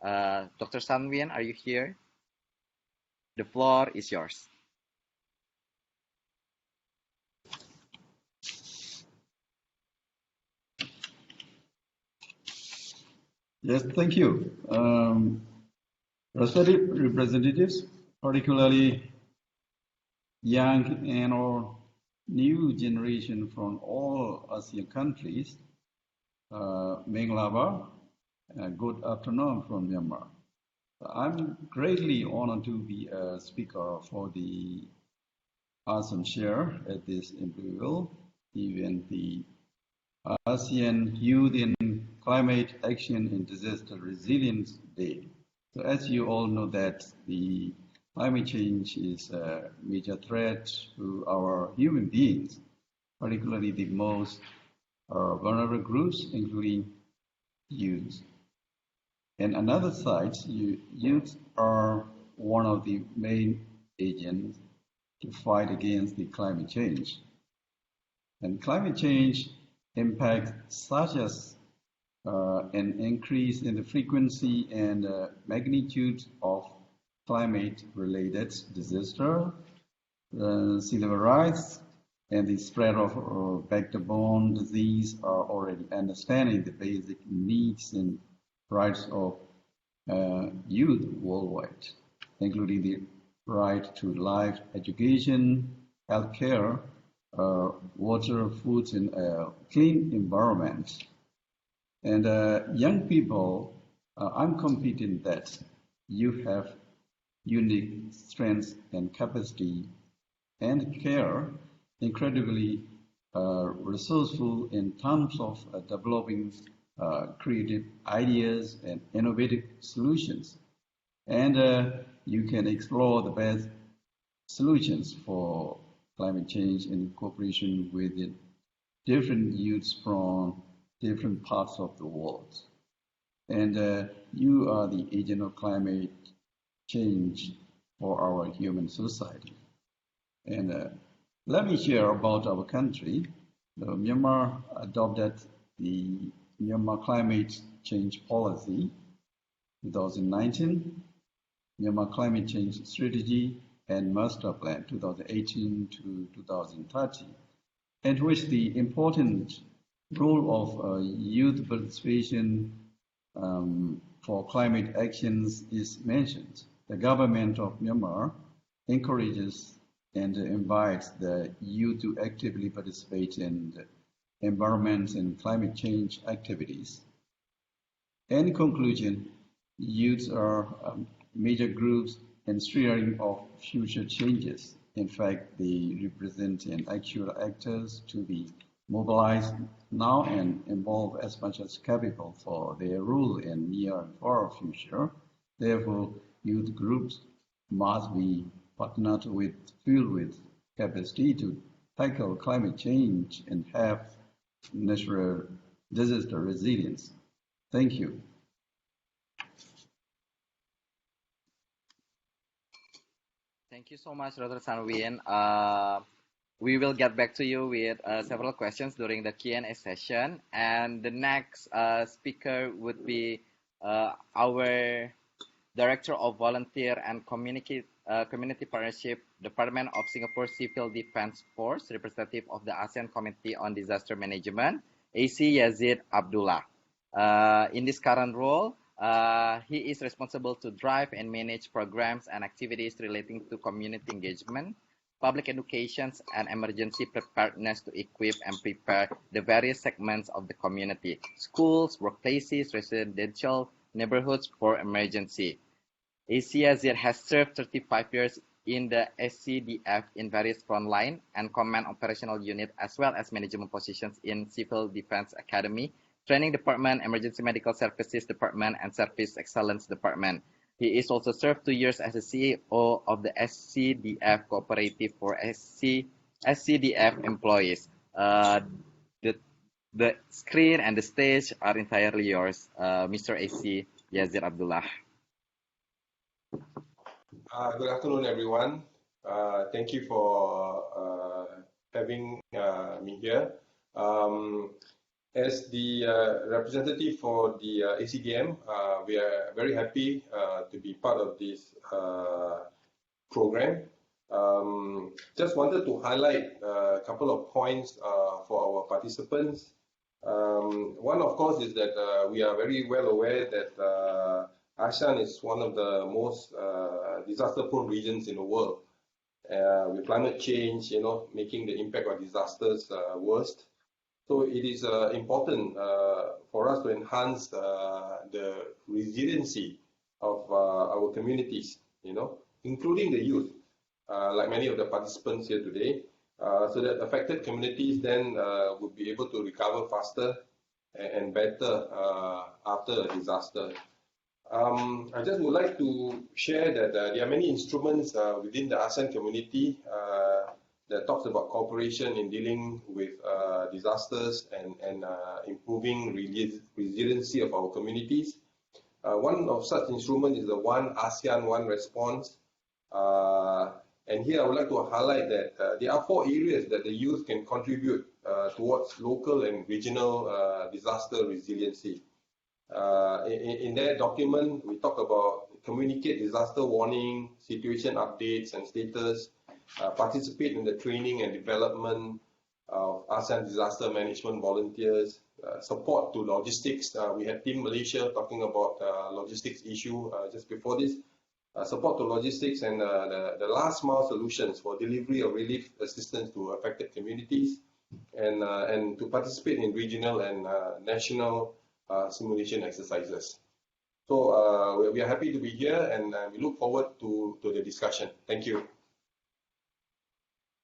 Dr. Sanwin, are you here? The floor is yours. Yes, thank you. Respected representatives, particularly young and or new generation from all ASEAN countries. Menglaba, good afternoon from Myanmar. I'm greatly honored to be a speaker for the ASEAN Share at this imperial event, the ASEAN Youth in Climate Action and Disaster Resilience Day. So as you all know that the climate change is a major threat to our human beings, particularly the most vulnerable groups, including youth. And another side, youth are one of the main agents to fight against the climate change. And climate change impacts such as an increase in the frequency and magnitude of climate-related disaster, sea level rise, and the spread of vector-borne disease are already understanding the basic needs and rights of youth worldwide, including the right to life, education, healthcare, water, food, and clean environment. And young people, I'm confident that you have unique strengths and capacity and care, incredibly resourceful in terms of developing creative ideas and innovative solutions. And you can explore the best solutions for climate change in cooperation with different youths from different parts of the world. And you are the agent of climate change for our human society. And let me share about our country. Myanmar adopted the Myanmar Climate Change Policy 2019, Myanmar Climate Change Strategy and Master Plan 2018 to 2030, in which the important role of youth participation for climate actions is mentioned. The government of Myanmar encourages and invites the youth to actively participate in the environment and climate change activities. In conclusion, youths are major groups in steering of future changes. In fact, they represent an actual actors to be mobilized now and involved as much as capable for their role in near and far future. Therefore, youth groups must be partnered with, filled with capacity to tackle climate change and have natural disaster resilience. Thank you. Thank you so much, Dr. Sanwin. We will get back to you with several questions during the Q&A session. And the next speaker would be our Director of Volunteer and Community Partnership, Department of Singapore Civil Defense Force, representative of the ASEAN Committee on Disaster Management, AC Yazid Abdullah. In this current role, he is responsible to drive and manage programs and activities relating to community engagement, public education, and emergency preparedness to equip and prepare the various segments of the community, schools, workplaces, residential neighborhoods for emergency. AC Yazid has served 35 years in the ACDM in various frontline and command operational unit, as well as management positions in Civil Defense Academy, Training Department, Emergency Medical Services Department, and Service Excellence Department. He is also served 2 years as the CEO of the ACDM Cooperative for ACDM employees. The screen and the stage are entirely yours, Mr. AC Yazid Abdullah. Good afternoon, everyone. Thank you for having me here. As the representative for the ACDM, we are very happy to be part of this program. Just wanted to highlight a couple of points for our participants. One, of course, is that we are very well aware that ASEAN is one of the most disaster-prone regions in the world. with climate change, making the impact of disasters worse. So it is important for us to enhance the resiliency of our communities, including the youth, like many of the participants here today, so that affected communities then would be able to recover faster and better after a disaster. I just would like to share that there are many instruments within the ASEAN community that talks about cooperation in dealing with disasters and improving resiliency of our communities. One of such instruments is the One ASEAN, One Response. And here I would like to highlight that there are 4 areas that the youth can contribute towards local and regional disaster resiliency. In that document, we talk about communicate disaster warning, situation updates and status, participate in the training and development of ASEAN disaster management volunteers, support to logistics. We had Team Malaysia talking about logistics issue just before this. Support to logistics and the last mile solutions for delivery of relief assistance to affected communities, and to participate in regional and national simulation exercises. So we are happy to be here, and we look forward to the discussion. Thank you.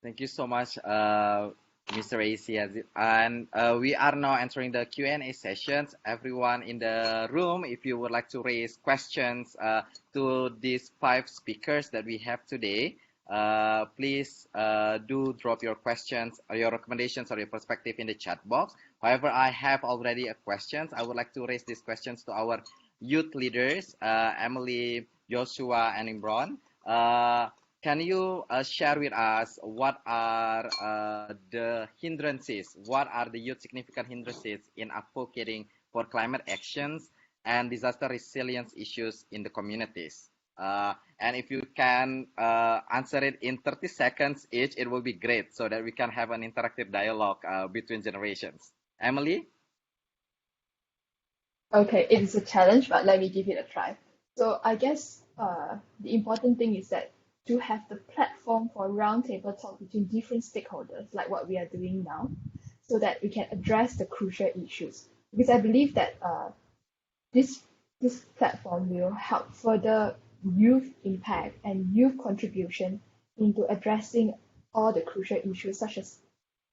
Thank you so much, Mr. AC. And we are now entering the Q&A sessions. Everyone in the room, if you would like to raise questions to these 5 speakers that we have today, please do drop your questions or your recommendations or your perspective in the chat box. However, I have already a questions. I would like to raise these questions to our youth leaders, Emily, Joshua, and Imran. Can you share with us what are the hindrances? What are the youth significant hindrances in advocating for climate actions and disaster resilience issues in the communities? And if you can answer it in 30 seconds each, it will be great so that we can have an interactive dialogue between generations. Emily? Okay, it is a challenge, but let me give it a try. So I guess the important thing is that to have the platform for roundtable talk between different stakeholders, like what we are doing now, so that we can address the crucial issues. Because I believe that this platform will help further youth impact and youth contribution into addressing all the crucial issues such as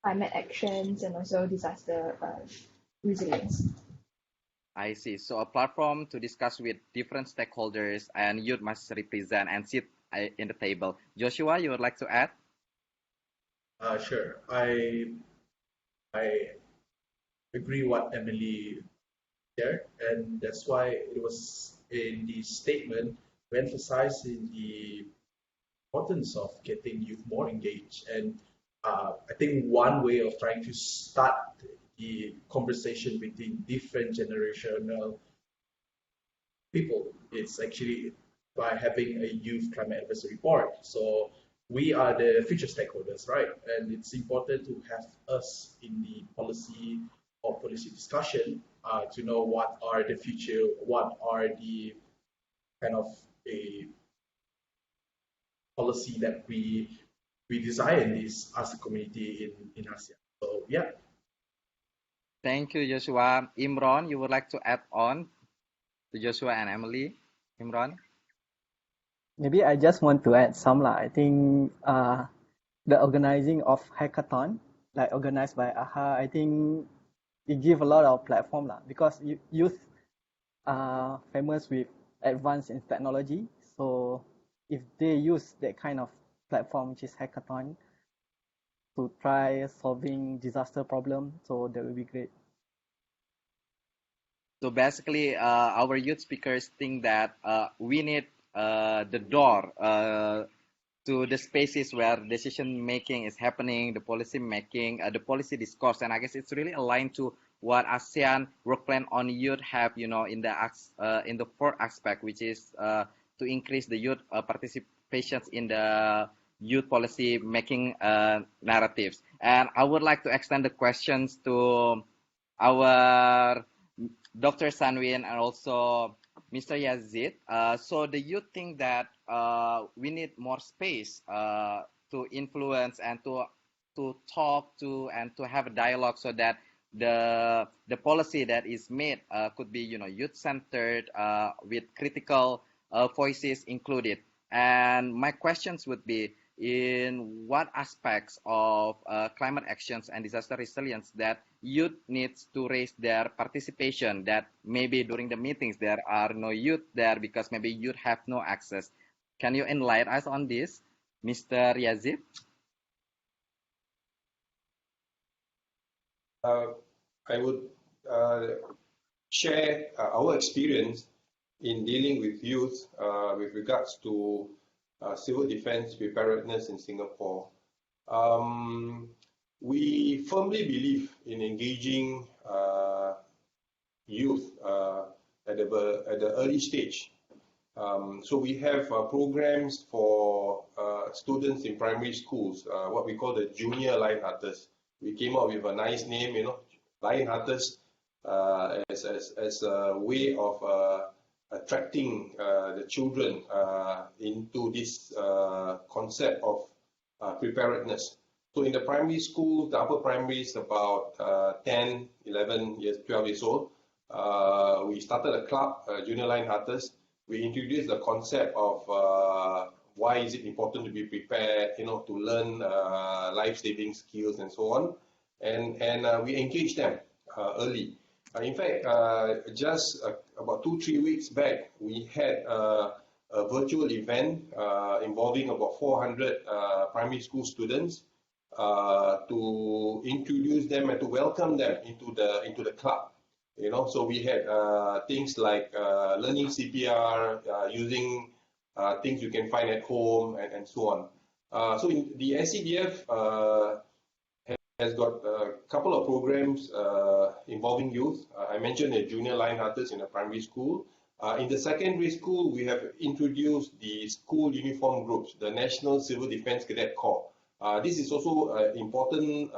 climate actions and also disaster resilience. I see. So a platform to discuss with different stakeholders, and youth must represent and sit in the table. Joshua, you would like to add? Sure. I agree what Emily shared, and that's why it was in the statement we emphasized in the importance of getting youth more engaged. And I think one way of trying to start the conversation between different generational people is actually by having a youth climate advisory board. So we are the future stakeholders, right? And it's important to have us in the policy or policy discussion to know what are the future, what are the kind of a policy that we desire in this as a community in ASEAN. So yeah. Thank you, Joshua. Imran, you would like to add on to Joshua and Emily? Imran? Maybe I just want to add some. I think the organizing of hackathon, like organized by AHA, I think it gives a lot of platform because youth are famous with advance in technology. So if they use that kind of platform, which is hackathon, to try solving disaster problem, so that will be great. So basically, our youth speakers think that we need the door to the spaces where decision making is happening, the policy making, the policy discourse, and I guess it's really aligned to what ASEAN Work Plan on Youth have, in the 4th aspect, which is to increase the youth participations in the youth policy making narratives. And I would like to extend the questions to our Dr. Sanwin and also Mr. Yazid. So the youth think that we need more space to influence and to talk to and to have a dialogue so that the policy that is made could be youth centered with critical voices included. And my questions would be, in what aspects of climate actions and disaster resilience that youth needs to raise their participation, that maybe during the meetings there are no youth there because maybe youth have no access. Can you enlighten us on this, Mr. Yazid? I would share our experience in dealing with youth with regards to civil defense preparedness in Singapore. We firmly believe in engaging youth at the early stage. So we have programs for students in primary schools, what we call the junior Lionhearters. We came up with a nice name, Lionhearters, as a way of attracting the children into this concept of preparedness. So in the primary school, the upper primary is about 10, 11 years, 12 years old. We started a club, Junior Lionhearters. We introduced the concept of why is it important to be prepared, to learn life-saving skills and so on. And we engaged them early. In fact, just about 2-3 weeks back, we had a virtual event involving about 400 primary school students to introduce them and to welcome them into the club. So we had things like learning CPR, using things you can find at home, and so on. So the ACDF has got a couple of programs involving youth. I mentioned the junior Lionhearters in a primary school. In the secondary school, we have introduced the school uniform groups, the National Civil Defence Cadet Corps. This is also an important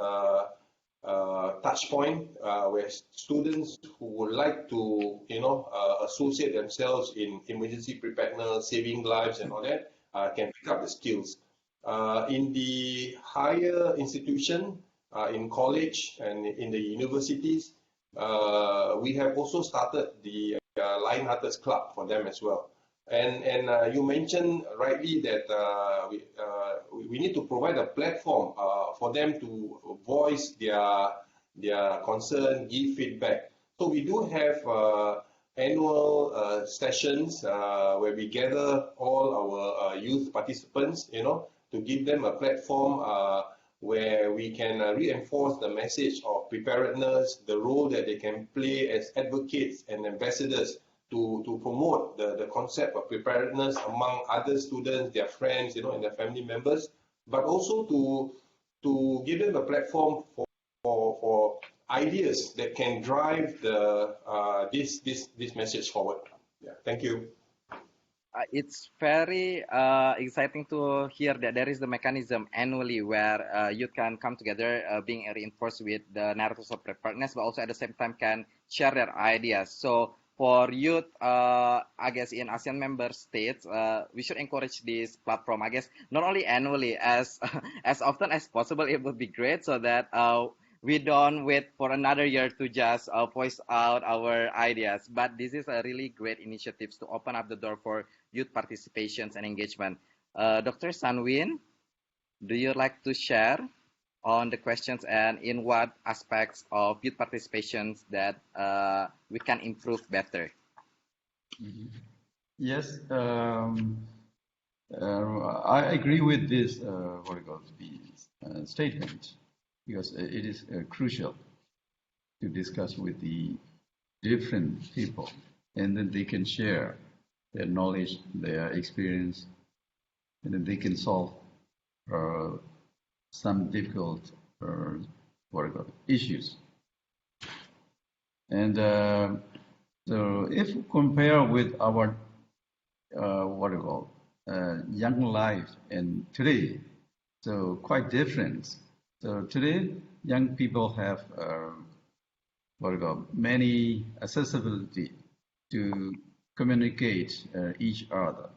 touch point where students who would like to, associate themselves in emergency preparedness, saving lives and all that, can pick up the skills. In the higher institution, in college and in the universities, we have also started the Lionhearters Club for them as well. And you mentioned rightly that we need to provide a platform for them to voice their concern, give feedback. So we do have annual sessions where we gather all our youth participants, to give them a platform where we can reinforce the message of preparedness, the role that they can play as advocates and ambassadors to promote the concept of preparedness among other students, their friends, and their family members, but also to give them a platform for ideas that can drive this message forward. Yeah, thank you. It's very exciting to hear that there is the mechanism annually where youth can come together, being reinforced with the narratives of preparedness, but also at the same time can share their ideas. So for youth, I guess in ASEAN member states, we should encourage this platform. I guess not only annually, as often as possible, it would be great, so that we don't wait for another year to just voice out our ideas. But this is a really great initiative to open up the door for youth participations and engagement. Dr. Sanwin, do you like to share on the questions and in what aspects of youth participations that we can improve better? Yes, I agree with this statement, because it is crucial to discuss with the different people, and then they can share their knowledge, their experience, and then they can solve some difficult issues. And so if compare with our young life and today, so quite different. So today, young people have many accessibility to communicate each other,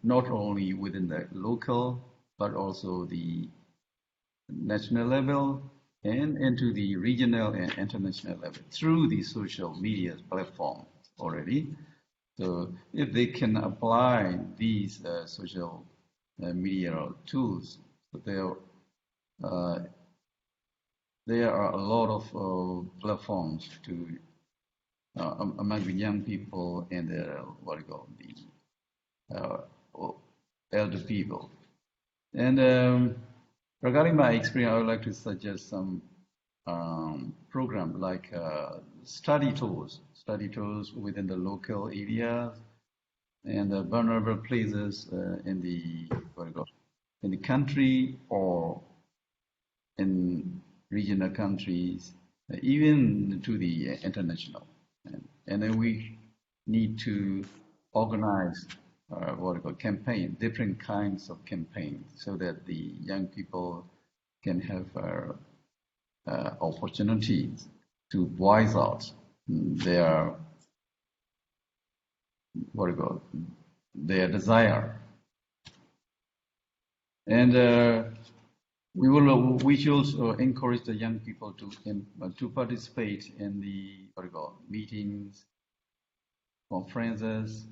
not only within the local but also the national level and into the regional and international level through the social media platform already. So if they can apply these social media tools, there are a lot of platforms to among the young people and elder people. And regarding my experience, I would like to suggest some program like study tours within the local areas and vulnerable places in the country or in regional countries, even to the international. And then we need to organize campaign, different kinds of campaigns, so that the young people can have opportunities to voice out their desire. And we should also encourage the young people to participate in the meetings, conferences,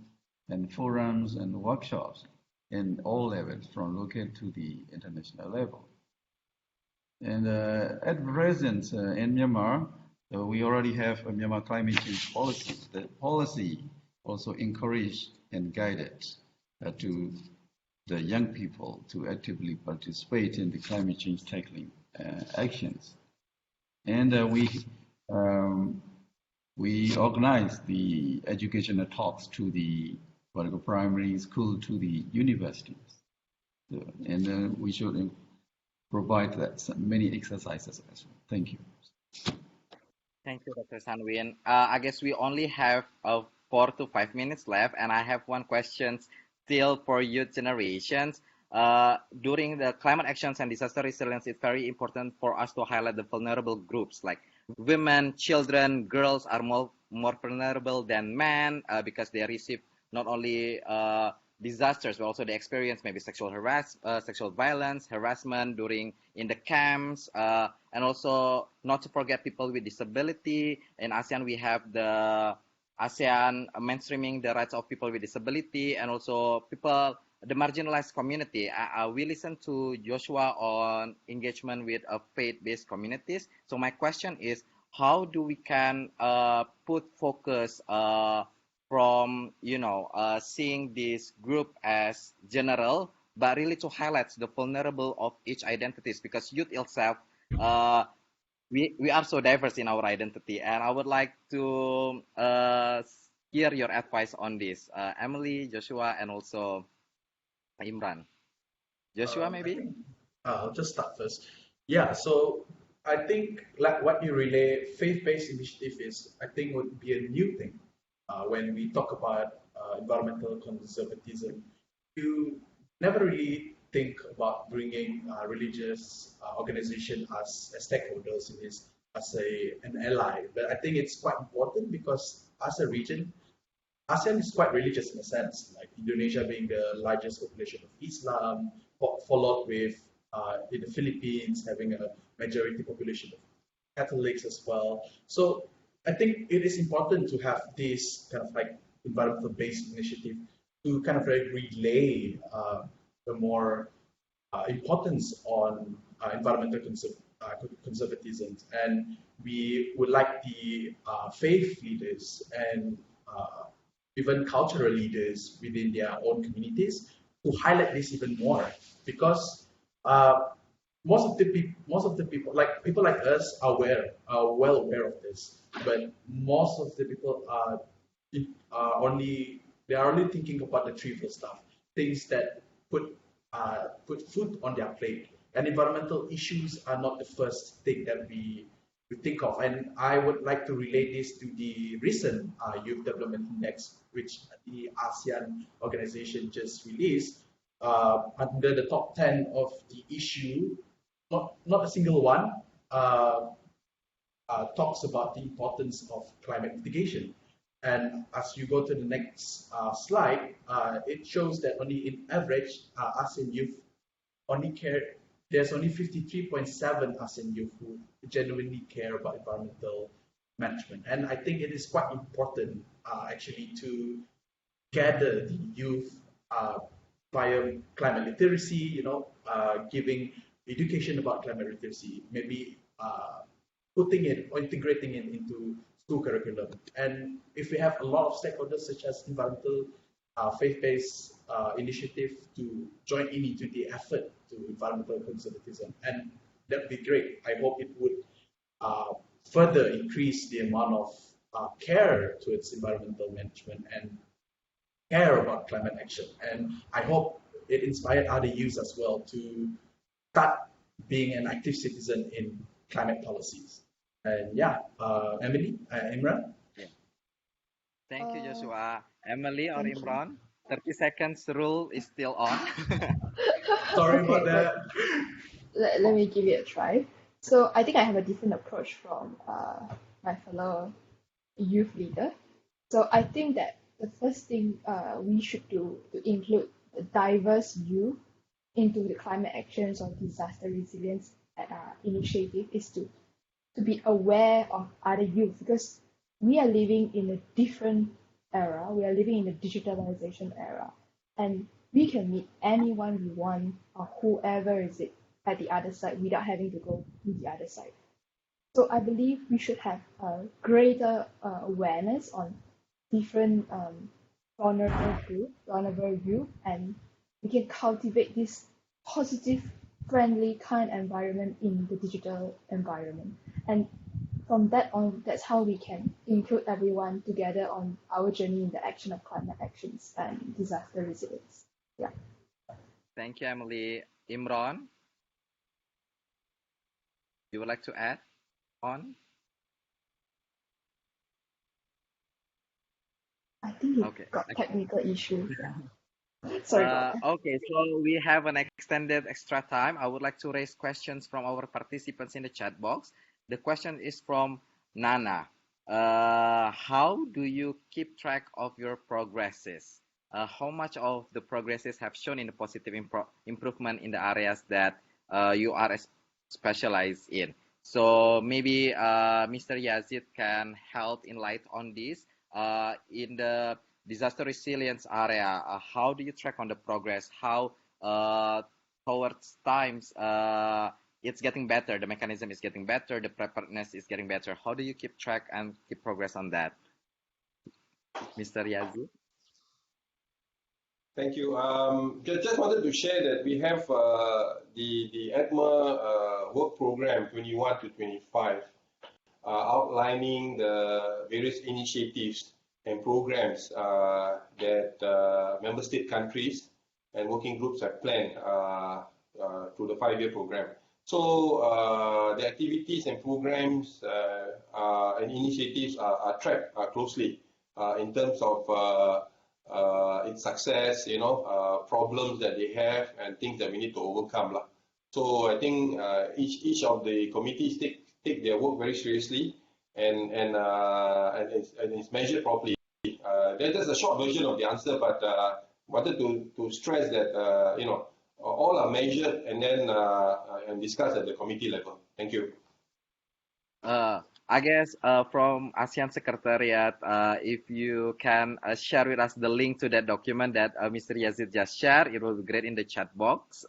and forums and workshops in all levels, from local to the international level. And at present in Myanmar, we already have a Myanmar climate change policy. The policy also encouraged and guided to the young people to actively participate in the climate change tackling actions. And we organize the educational talks to the primary school, to the universities. And we should provide many exercises as well. Thank you. Thank you, Dr. Sanwin. I guess we only have 4 to 5 minutes left, and I have one question still for youth generations. During the climate actions and disaster resilience, it's very important for us to highlight the vulnerable groups like women, children, girls are more vulnerable than men because they receive not only disasters, but also they experience maybe sexual violence, harassment in the camps, and also not to forget people with disability. In ASEAN, we have the ASEAN mainstreaming the rights of people with disability and also the marginalized community. We listened to Joshua on engagement with faith-based communities. So my question is, how do we can put focus from seeing this group as general, but really to highlight the vulnerable of each identities, because youth itself, we are so diverse in our identity, and I would like to hear your advice on this, Emily, Joshua, and also Imran. Joshua, maybe? I'll just start first. Yeah, so I think like what you relay, faith-based initiative would be a new thing. When we talk about environmental conservatism, you never really think about bringing religious organization as stakeholders in this, as an ally. But I think it's quite important because as a region, ASEAN is quite religious in a sense, like Indonesia being the largest population of Islam, followed with in the Philippines having a majority population of Catholics as well. So I think it is important to have this kind of like environmental-based initiative to kind of like relay the more importance on environmental conservatism. And we would like the faith leaders and even cultural leaders within their own communities to highlight this even more, because most of the people, like people like us, are well aware of this, but most of the people are only thinking about the trivial stuff, things that put food on their plate, and environmental issues are not the first thing that we think of. And I would like to relate this to the recent Youth Development Index, which the ASEAN organization just released. Under the top 10 of the issue, not a single one talks about the importance of climate mitigation. And as you go to the next slide, it shows that only in average, ASEAN youth there's only 53.7 ASEAN youth who genuinely care about environmental management. And I think it is quite important actually to gather the youth via climate literacy, giving education about climate literacy, maybe putting it or integrating it into school curriculum. And if we have a lot of stakeholders such as environmental faith-based initiative to join in into the effort to environmental conservatism, and that would be great. I hope it would further increase the amount of care towards environmental management and care about climate action. And I hope it inspired other youth as well to start being an active citizen in climate policies. And yeah, Emily, Imran. Yeah. Thank you, Joshua. Emily or Thank you. Imran, 30 seconds rule is still on. Sorry about Okay, that. let me give it a try. So I think I have a different approach from my fellow youth leader. So I think that the first thing we should do to include the diverse youth into the climate actions or disaster resilience initiative is to be aware of other youth, because we are living in a different era. We are living in a digitalization era, and we can meet anyone we want or whoever is it at the other side without having to go to the other side. So I believe we should have a greater awareness on different vulnerable youth, and we can cultivate this positive, friendly, kind environment in the digital environment. And from that on, that's how we can include everyone together on our journey in the action of climate actions and disaster resilience. Yeah. Thank you, Emily. Imran, you would like to add on? I think you Okay. got technical issues. Yeah. Sorry about that. Okay, so we have an extended extra time. I would like to raise questions from our participants in the chat box. The question is from Nana. How do you keep track of your progresses? How much of the progresses have shown in the positive improvement in the areas that you are specialized in? So maybe Mr. Yazid can help enlighten on this. In the disaster resilience area, how do you track on the progress? How towards times it's getting better, the mechanism is getting better, the preparedness is getting better. How do you keep track and keep progress on that? Mr. Yazid? Thank you. Just wanted to share that we have the EDMA work program 21 to 25 outlining the various initiatives and programs that member state countries and working groups have planned through the 5-year program. So the activities and programs and initiatives are tracked closely in terms of its success, problems that they have and things that we need to overcome. So I think each of the committees take their work very seriously and it's measured properly. That's a short version of the answer, but wanted to stress that all are measured and then and discussed at the committee level. Thank you. I guess from ASEAN Secretariat, if you can share with us the link to that document that Mr. Yazid just shared, it will be great in the chat box.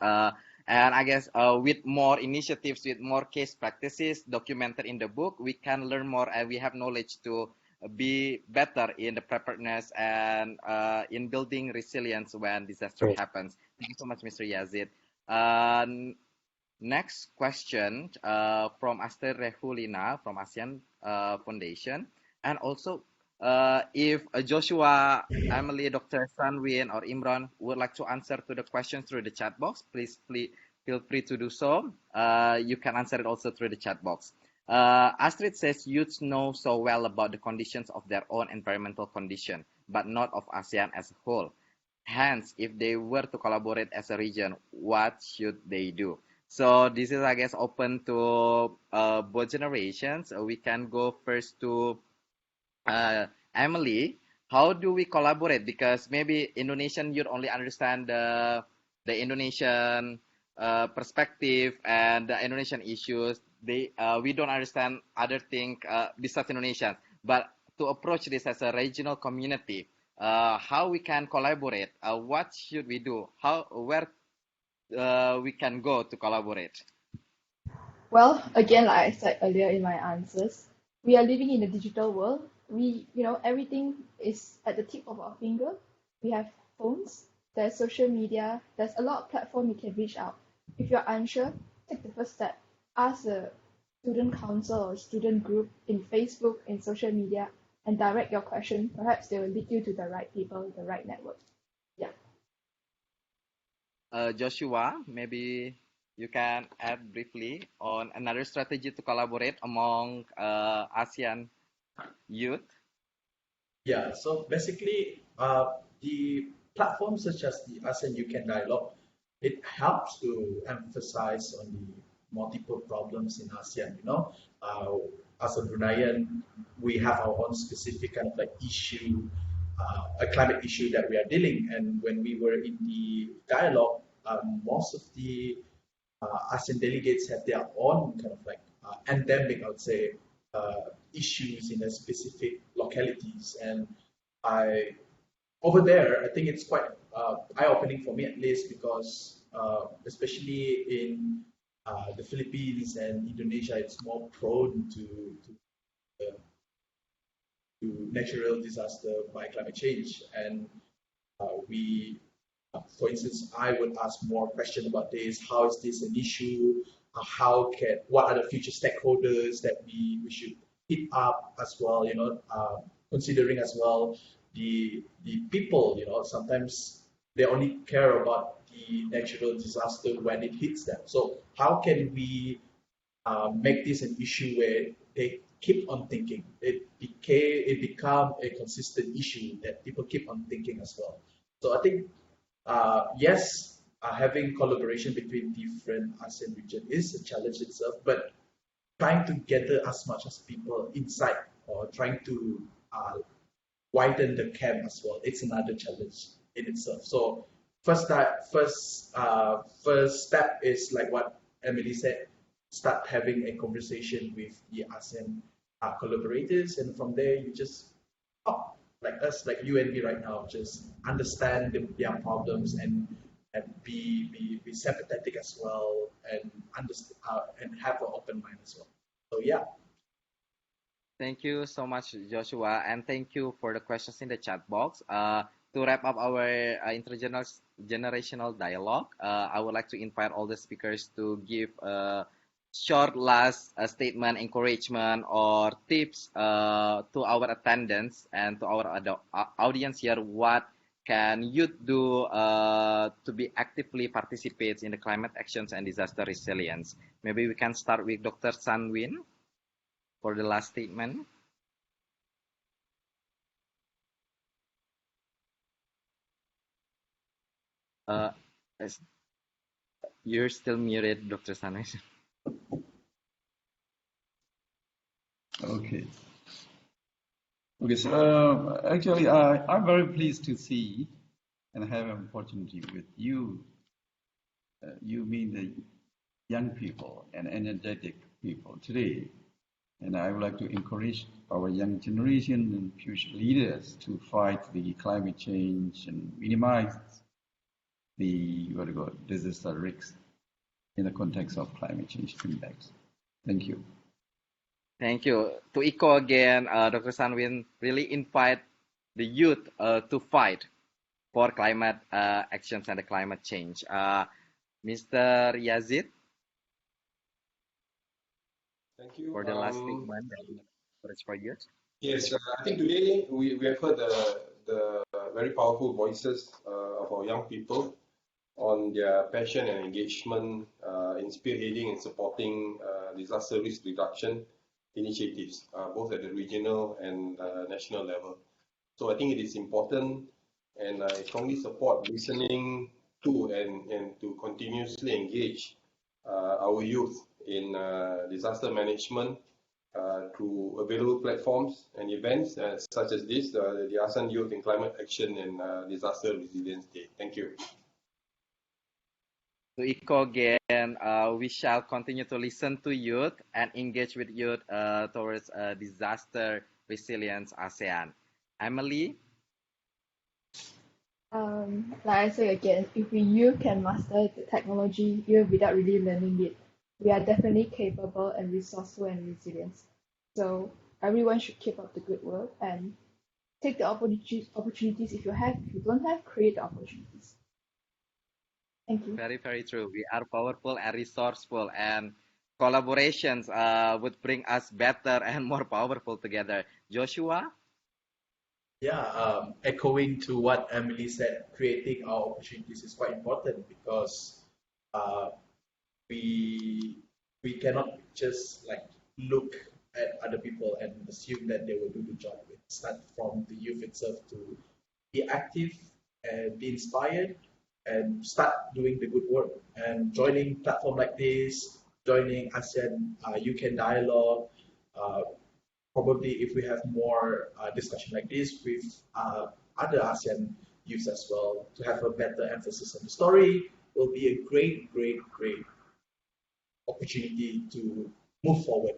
And I guess with more initiatives, with more case practices documented in the book, we can learn more and we have knowledge to be better in the preparedness and in building resilience when disaster happens. Thank you so much, Mr. Yazid. Next question from Aster Rehulina from ASEAN Foundation. And also, if Joshua, Emily, Dr. Sanwin, or Imran would like to answer to the questions through the chat box, please feel free to do so. You can answer it also through the chat box. Astrid says youths know so well about the conditions of their own environmental condition, but not of ASEAN as a whole. Hence, if they were to collaborate as a region, what should they do? So this is, I guess, open to both generations. We can go first to Emily. How do we collaborate? Because maybe Indonesian youth only understand the Indonesian perspective and the Indonesian issues. We don't understand other thing besides Indonesian, but to approach this as a regional community, how we can collaborate, what should we do, where we can go to collaborate. Well, again, like I said earlier in my answers, we are living in a digital world. Everything is at the tip of our finger. We have phones, there's social media, there's a lot of platform you can reach out. If you're unsure, take the first step. Ask a student council or student group in Facebook, in social media, and direct your question. Perhaps they will lead you to the right people, the right network. Yeah. Joshua, maybe you can add briefly on another strategy to collaborate among ASEAN youth. Yeah, so basically, the platforms such as the ASEAN Youth Dialogue, it helps to emphasize on the multiple problems in ASEAN. As a Bruneian, we have our own specific kind of like issue, a climate issue that we are dealing. And when we were in the dialogue, most of the ASEAN delegates have their own kind of like endemic, I would say, issues in a specific localities. And over there, I think it's quite eye-opening for me at least, because especially in the Philippines and Indonesia, it's more prone to natural disaster by climate change. And for instance, I would ask more questions about this. How is this an issue? What are the future stakeholders that we should hit up as well? Considering as well the people. Sometimes they only care about the natural disaster when it hits them. So how can we make this an issue where they keep on thinking? It become a consistent issue that people keep on thinking as well. So I think yes, having collaboration between different ASEAN region is a challenge itself, but trying to gather as much as people inside or trying to widen the camp as well, it's another challenge in itself. So first step is like what Emily said, start having a conversation with the ASEAN collaborators, and from there you just talk like us, like you and me right now, just understand their problems and be sympathetic as well, and understand and have an open mind as well. So yeah. Thank you so much, Joshua, and thank you for the questions in the chat box. To wrap up our intergenerational dialogue, I would like to invite all the speakers to give a short last statement, encouragement, or tips to our attendants and to our audience here. What can youth do to be actively participate in the climate actions and disaster resilience? Maybe we can start with Dr. Sanwin for the last statement. You're still muted, Dr. Sanwin. Okay. Okay, so actually, I'm very pleased to see and have an opportunity with you. You mean the young people and energetic people today. And I would like to encourage our young generation and future leaders to fight the climate change and minimize the disaster risks in the context of climate change impacts. Thank you. Thank you. To echo again, Dr. Sanwin really invite the youth to fight for climate actions and the climate change. Mr. Yazid. Thank you. For the last statement for youth. Yes, I think today we have heard the very powerful voices of our young people on their passion and engagement in spearheading and supporting disaster risk reduction initiatives, both at the regional and national level. So I think it is important, and I strongly support listening to and to continuously engage our youth in disaster management through available platforms and events such as this, the ASEAN Youth in Climate Action and Disaster Resilience Day. Thank you. To echo again, we shall continue to listen to youth and engage with youth towards disaster resilience ASEAN. Emily? Like I say again, if you can master the technology even without really learning it, we are definitely capable and resourceful and resilient. So everyone should keep up the good work and take the opportunities if you have. If you don't have, create the opportunities. Thank you. Very, very true. We are powerful and resourceful, and collaborations would bring us better and more powerful together. Joshua? Yeah, echoing to what Emily said, creating our opportunities is quite important because uh, we we cannot just like look at other people and assume that they will do the job. It starts from the youth itself to be active and be inspired and start doing the good work and joining platform like this, joining ASEAN UK dialogue. Uh, Probably if we have more discussion like this with other ASEAN youths as well to have a better emphasis on the story will be a great, great, great opportunity to move forward.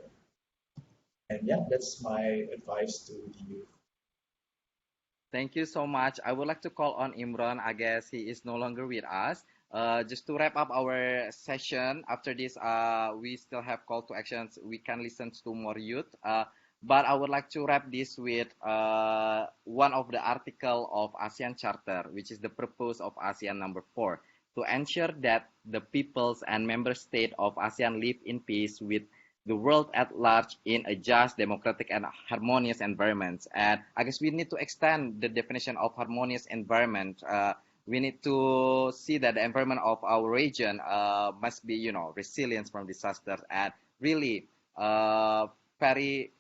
And yeah, that's my advice to the youth. Thank you so much. I would like to call on Imran. I guess he is no longer with us. Just to wrap up our session, after this, we still have call to actions. We can listen to more youth. But I would like to wrap this with one of the article of ASEAN Charter, which is the purpose of ASEAN number 4, to ensure that the peoples and member state of ASEAN live in peace with the world at large in a just, democratic, and harmonious environment. And I guess we need to extend the definition of harmonious environment. We need to see that the environment of our region must be, resilient from disasters and really very,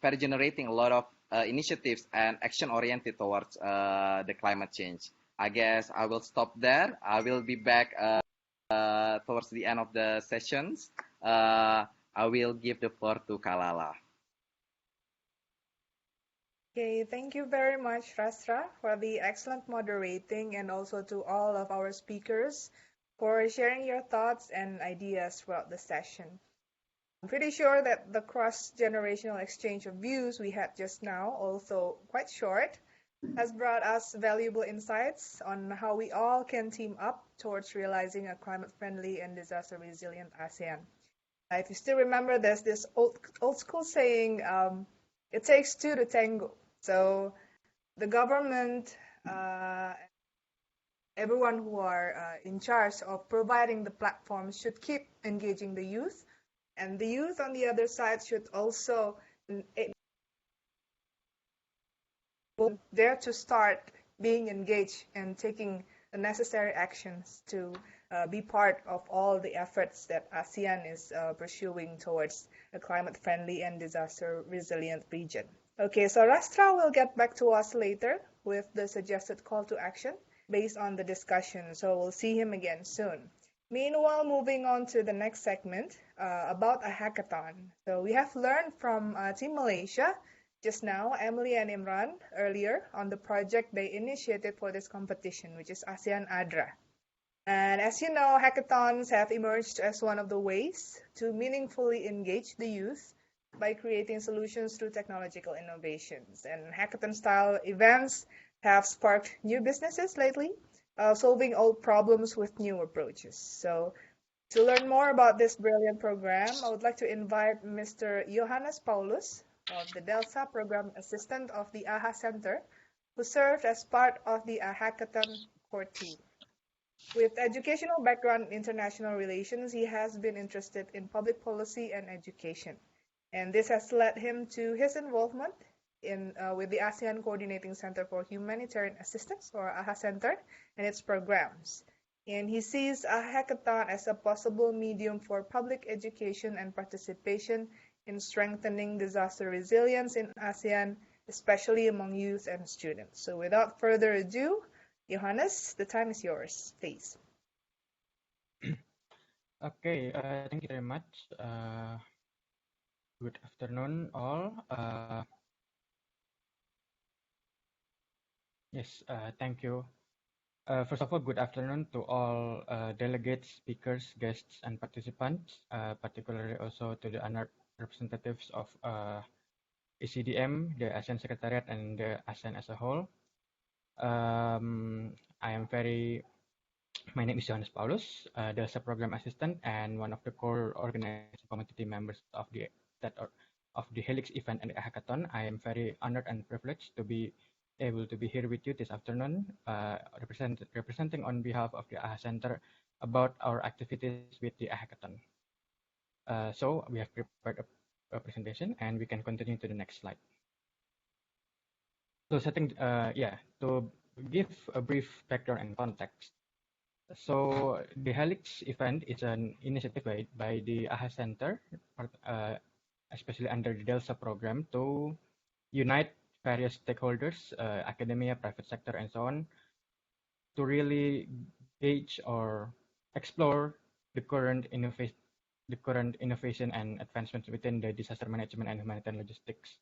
very generating a lot of initiatives and action oriented towards the climate change. I guess I will stop there. I will be back towards the end of the sessions. I will give the floor to Kalala. Okay, thank you very much, Rastra, for the excellent moderating and also to all of our speakers for sharing your thoughts and ideas throughout the session. I'm pretty sure that the cross-generational exchange of views we had just now, also quite short, has brought us valuable insights on how we all can team up towards realizing a climate-friendly and disaster-resilient ASEAN. If you still remember, there's this old school saying, it takes two to tango. So the government, everyone who are in charge of providing the platforms should keep engaging the youth. And the youth on the other side should also dare to start being engaged and taking the necessary actions to be part of all the efforts that ASEAN is pursuing towards a climate-friendly and disaster-resilient region. Okay, so Rastra will get back to us later with the suggested call to action based on the discussion, so we'll see him again soon. Meanwhile, moving on to the next segment about a hackathon. So we have learned from Team Malaysia just now, Emily and Imran earlier, on the project they initiated for this competition, which is ASEAN ADRA. And as you know, hackathons have emerged as one of the ways to meaningfully engage the youth by creating solutions through technological innovations. And hackathon-style events have sparked new businesses lately, solving old problems with new approaches. So to learn more about this brilliant program, I would like to invite Mr. Johannes Paulus, of the DELSA Program Assistant of the AHA Center, who served as part of the hackathon core team. With educational background in international relations, he has been interested in public policy and education. And this has led him to his involvement with the ASEAN Coordinating Center for Humanitarian Assistance, or AHA Center, and its programs. And he sees a hackathon as a possible medium for public education and participation in strengthening disaster resilience in ASEAN, especially among youth and students. So without further ado, Johannes, the time is yours, please. Okay, thank you very much. Good afternoon, all. Yes, thank you. First of all, good afternoon to all delegates, speakers, guests, and participants, particularly also to the honored representatives of ACDM, the ASEAN Secretariat, and the ASEAN as a whole. My name is Johannes Paulus, the sub-program assistant and one of the core organizing committee members of the Helix event and the hackathon. I am very honored and privileged to be able to be here with you this afternoon, representing on behalf of the AHA Center about our activities with the hackathon. So we have prepared a presentation, and we can continue to the next slide. So to give a brief background and context. So the Helix event is an initiative by the AHA Center, especially under the DELSA program, to unite various stakeholders, academia, private sector, and so on, to really gauge or explore the current innovation and advancements within the disaster management and humanitarian logistics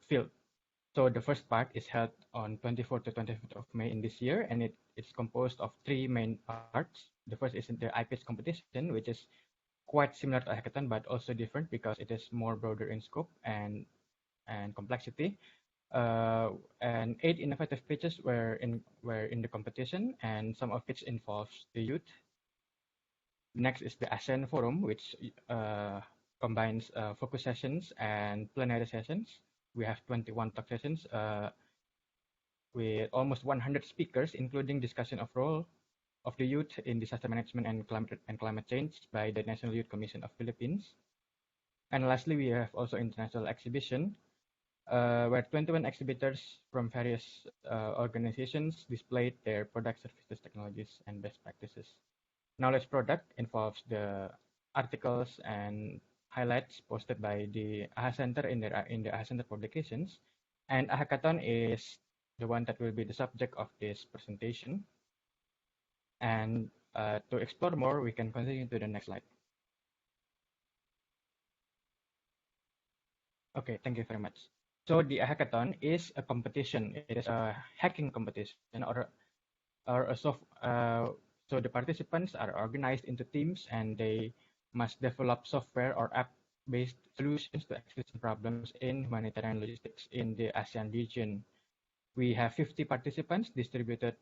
field. So the first part is held on 24th to 25th of May in this year, and it's composed of three main parts. The first is the IPS competition, which is quite similar to a hackathon, but also different because it is more broader in scope and complexity. And 8 innovative pitches were in the competition, and some of which involves the youth. Next is the ASEAN Forum, which combines focus sessions and plenary sessions. We have 21 talk sessions with almost 100 speakers, including discussion of role of the youth in disaster management and climate change by the National Youth Commission of Philippines. And lastly, we have also international exhibition, where 21 exhibitors from various organizations displayed their products, services, technologies, and best practices. Knowledge product involves the articles and highlights posted by the AHA Center in the AHA Center publications, and a hackathon is the one that will be the subject of this presentation. And to explore more, we can continue to the next slide. Okay, thank you very much. So the hackathon is a competition. It is a hacking competition, so the participants are organized into teams, and they must develop software or app-based solutions to existing problems in humanitarian logistics in the ASEAN region. We have 50 participants distributed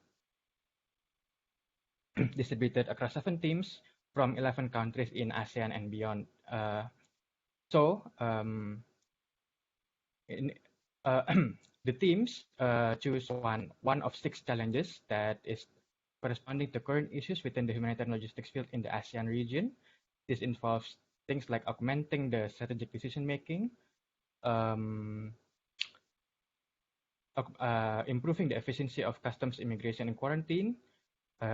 across 7 teams from 11 countries in ASEAN and beyond. The teams choose one of 6 challenges that is corresponding to current issues within the humanitarian logistics field in the ASEAN region. This involves things like augmenting the strategic decision-making, improving the efficiency of customs, immigration, and quarantine,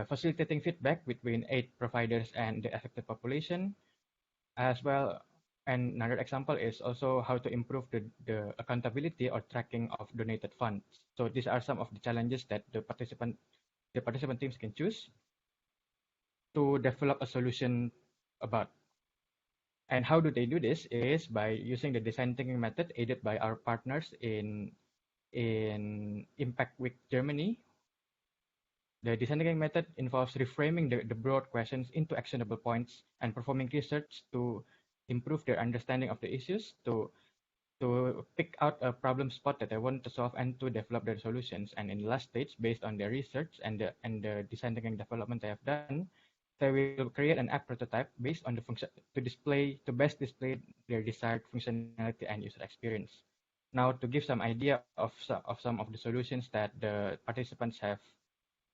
facilitating feedback between aid providers and the affected population, as well. And another example is also how to improve the accountability or tracking of donated funds. So these are some of the challenges that the participant teams can choose to develop a solution about. And how do they do this is by using the design thinking method aided by our partners in Impact Week Germany. The design thinking method involves reframing the broad questions into actionable points and performing research to improve their understanding of the issues, to pick out a problem spot that they want to solve, and to develop their solutions. And in the last stage, based on their research and the design thinking development they have done, they will create an app prototype based on the function to best display their desired functionality and user experience. Now, to give some idea of some of the solutions that the participants have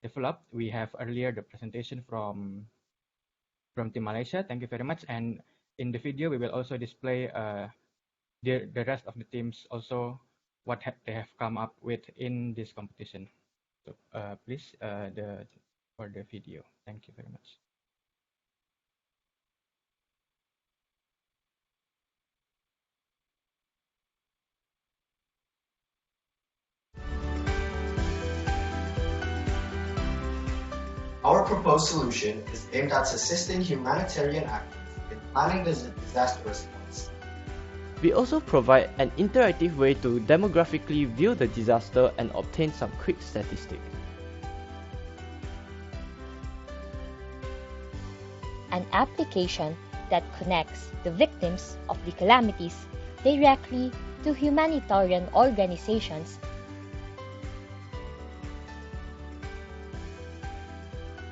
developed, we have earlier the presentation from Team Malaysia. Thank you very much. And in the video, we will also display the rest of the teams also what they have come up with in this competition. So please for the video. Thank you very much. Our proposed solution is aimed at assisting humanitarian actors in planning the disaster response. We also provide an interactive way to demographically view the disaster and obtain some quick statistics. an application that connects the victims of the calamities directly to humanitarian organizations.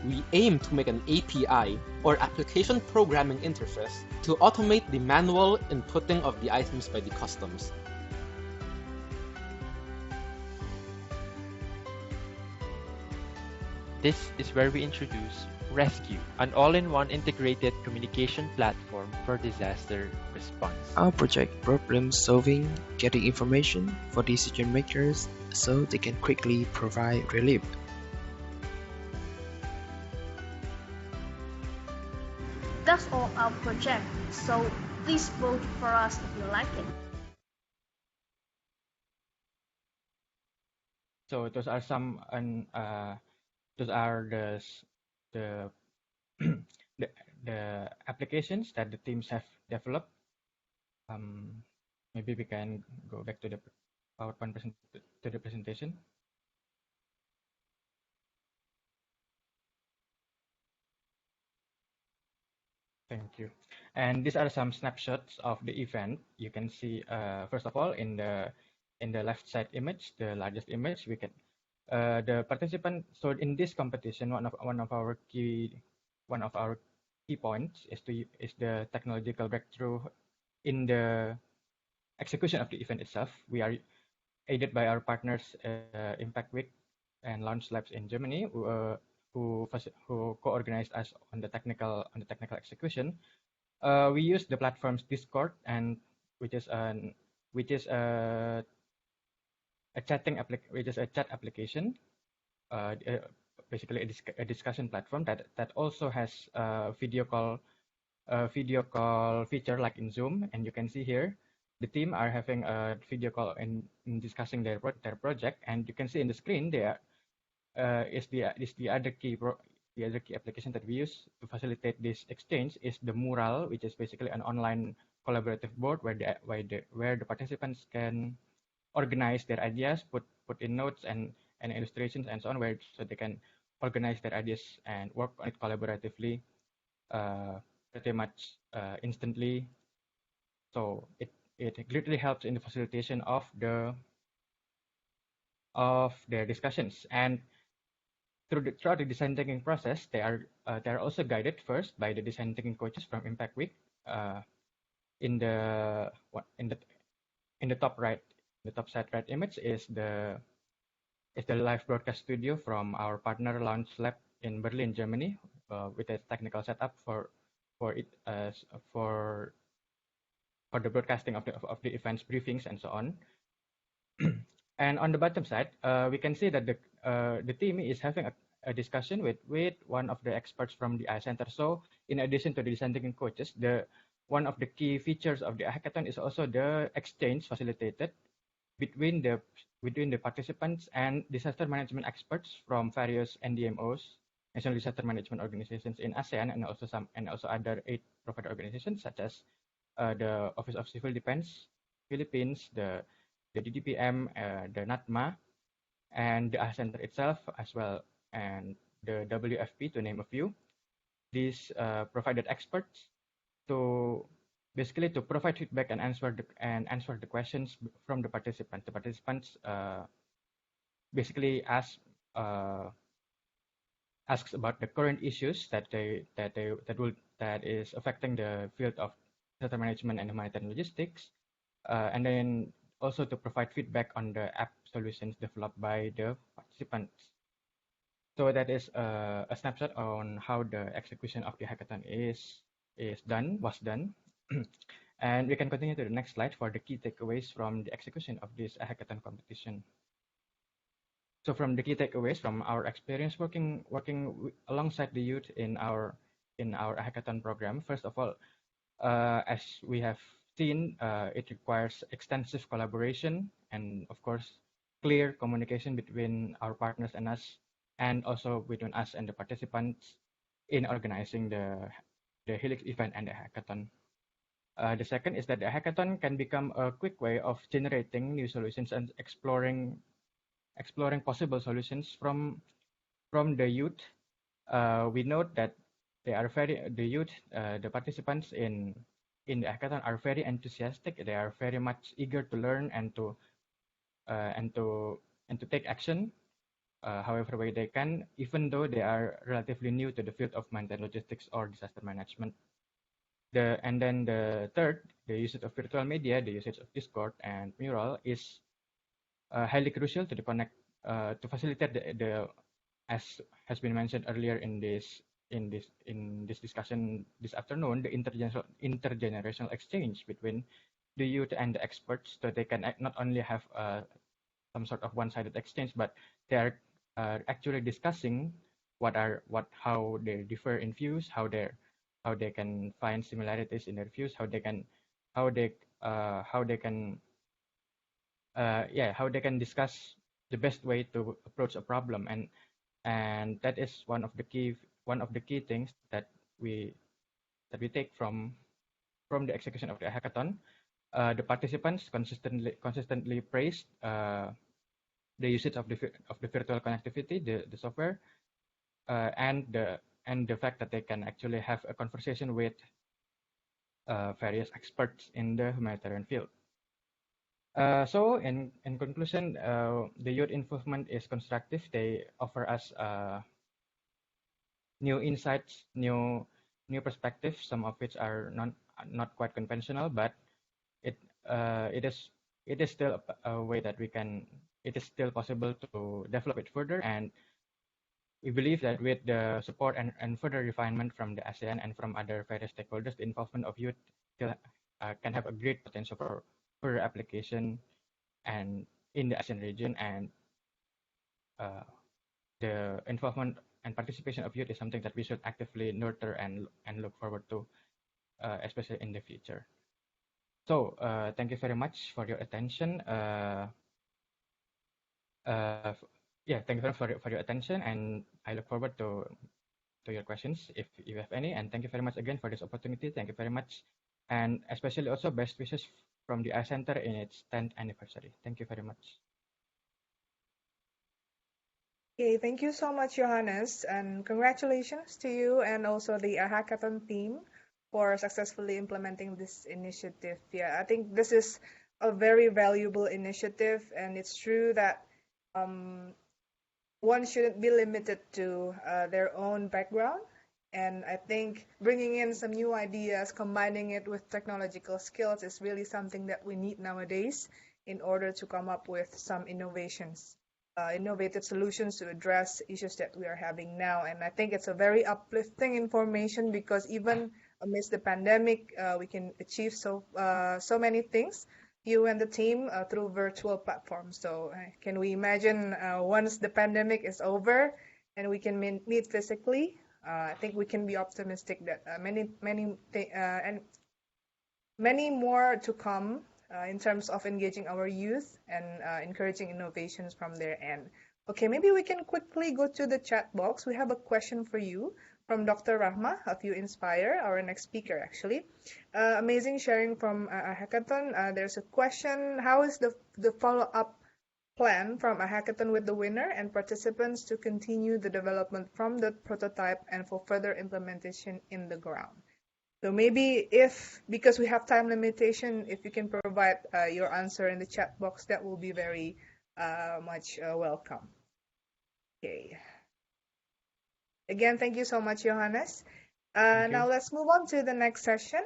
We aim to make an API, or application programming interface, to automate the manual inputting of the items by the customs. This is where we introduce Rescue, an all-in-one integrated communication platform for disaster response. Our project problem-solving, getting information for decision makers so they can quickly provide relief. That's all our project, so please vote for us if you like it. So those are some those are the the applications that the teams have developed. Maybe we can go back to the PowerPoint presentation. Thank you. And these are some snapshots of the event. You can see, first of all, in the left side image, the largest image, we can the participant. So in this competition, one of our key points is the technological breakthrough in the execution of the event itself. We are aided by our partners, Impact Week and Launch Labs in Germany, who co-organized us on the technical execution. We use the platforms Discord, and which is a chat application, basically a discussion platform that also has a video call feature like in Zoom. And you can see here the team are having a video call in discussing their project, and you can see in the screen there is the other key application that we use to facilitate this exchange is the Mural, which is basically an online collaborative board where the participants can organize their ideas, put in notes and illustrations and so on, so they can organize their ideas and work on it collaboratively, pretty much instantly. So it greatly helps in the facilitation of their discussions. And throughout the design thinking process, they are also guided first by the design thinking coaches from Impact Week. In the top right, the top side right image is the live broadcast studio from our partner Launch Lab in Berlin, Germany, with a technical setup for the broadcasting of the events briefings and so on. And on the bottom side, we can see that the team is having a discussion with one of the experts from the Center. So in addition to the design thinking coaches, one of the key features of the hackathon is also the exchange facilitated between the participants and disaster management experts from various NDMOs, National Disaster Management Organizations in ASEAN, and also other aid provider organizations such as the Office of Civil Defense Philippines, the DDPM, the NATMA, and the Center itself as well, and the WFP, to name a few. These provided experts to basically to provide feedback and answer the questions from the participants. The participants basically asks about the current issues that is affecting the field of disaster management and humanitarian logistics, and then also to provide feedback on the app solutions developed by the participants. So that is a snapshot on how the execution of the hackathon was done. And we can continue to the next slide for the key takeaways from the execution of this hackathon competition. So from the key takeaways from our experience working alongside the youth in our hackathon program, first of all, as we have seen, it requires extensive collaboration and, of course, clear communication between our partners and us, and also between us and the participants in organizing the Helix event and the hackathon. The second is that the hackathon can become a quick way of generating new solutions and exploring possible solutions from the youth. We note that the participants in the hackathon are very enthusiastic. They are very much eager to learn and to take action, however way they can, even though they are relatively new to the field of maritime logistics or disaster management. And then the third, the usage of virtual media, the usage of Discord and Mural is highly crucial to facilitate the as has been mentioned earlier in this discussion this afternoon, the intergenerational exchange between the youth and the experts, so they can not only have some sort of one-sided exchange, but they are actually discussing how they differ in views, how they can find similarities in their views, how they can discuss the best way to approach a problem, and that is one of the key things that we take from the execution of the hackathon. The participants consistently praised the usage of the virtual connectivity, the software, and the fact that they can actually have a conversation with various experts in the humanitarian field. So in conclusion, the youth involvement is constructive. They offer us new insights, new perspectives, some of which are not quite conventional, but it is still a way that it is still possible to develop it further, and we believe that with the support and further refinement from the ASEAN and from other various stakeholders, the involvement of youth still can have a great potential for further application and in the ASEAN region, and the involvement and participation of youth is something that we should actively nurture and look forward to, especially in the future. So thank you very much for your attention. Thank you very much for your attention, and I look forward to your questions if you have any. And thank you very much again for this opportunity. Thank you very much, and especially also best wishes from the ASEAN Center in its 10th anniversary. Thank you very much. Okay, thank you so much, Johannes, and congratulations to you and also the hackathon team for successfully implementing this initiative. Yeah, I think this is a very valuable initiative, and it's true that one shouldn't be limited to their own background. And I think bringing in some new ideas, combining it with technological skills is really something that we need nowadays in order to come up with some innovative solutions to address issues that we are having now. And I think it's a very uplifting information, because even amidst the pandemic, we can achieve so many things, you and the team, through virtual platforms. So can we imagine once the pandemic is over and we can meet physically? I think we can be optimistic that many more to come in terms of engaging our youth and encouraging innovations from their end. Okay, maybe we can quickly go to the chat box. We have a question for you from Dr. Rahma of You Inspire, our next speaker actually. Amazing sharing from a hackathon. There's a question: how is the follow-up plan from a hackathon with the winner and participants to continue the development from the prototype and for further implementation in the ground? So maybe because we have time limitation, if you can provide your answer in the chat box, that will be very much welcome. Okay. Again, thank you so much, Johannes. Now let's move on to the next session,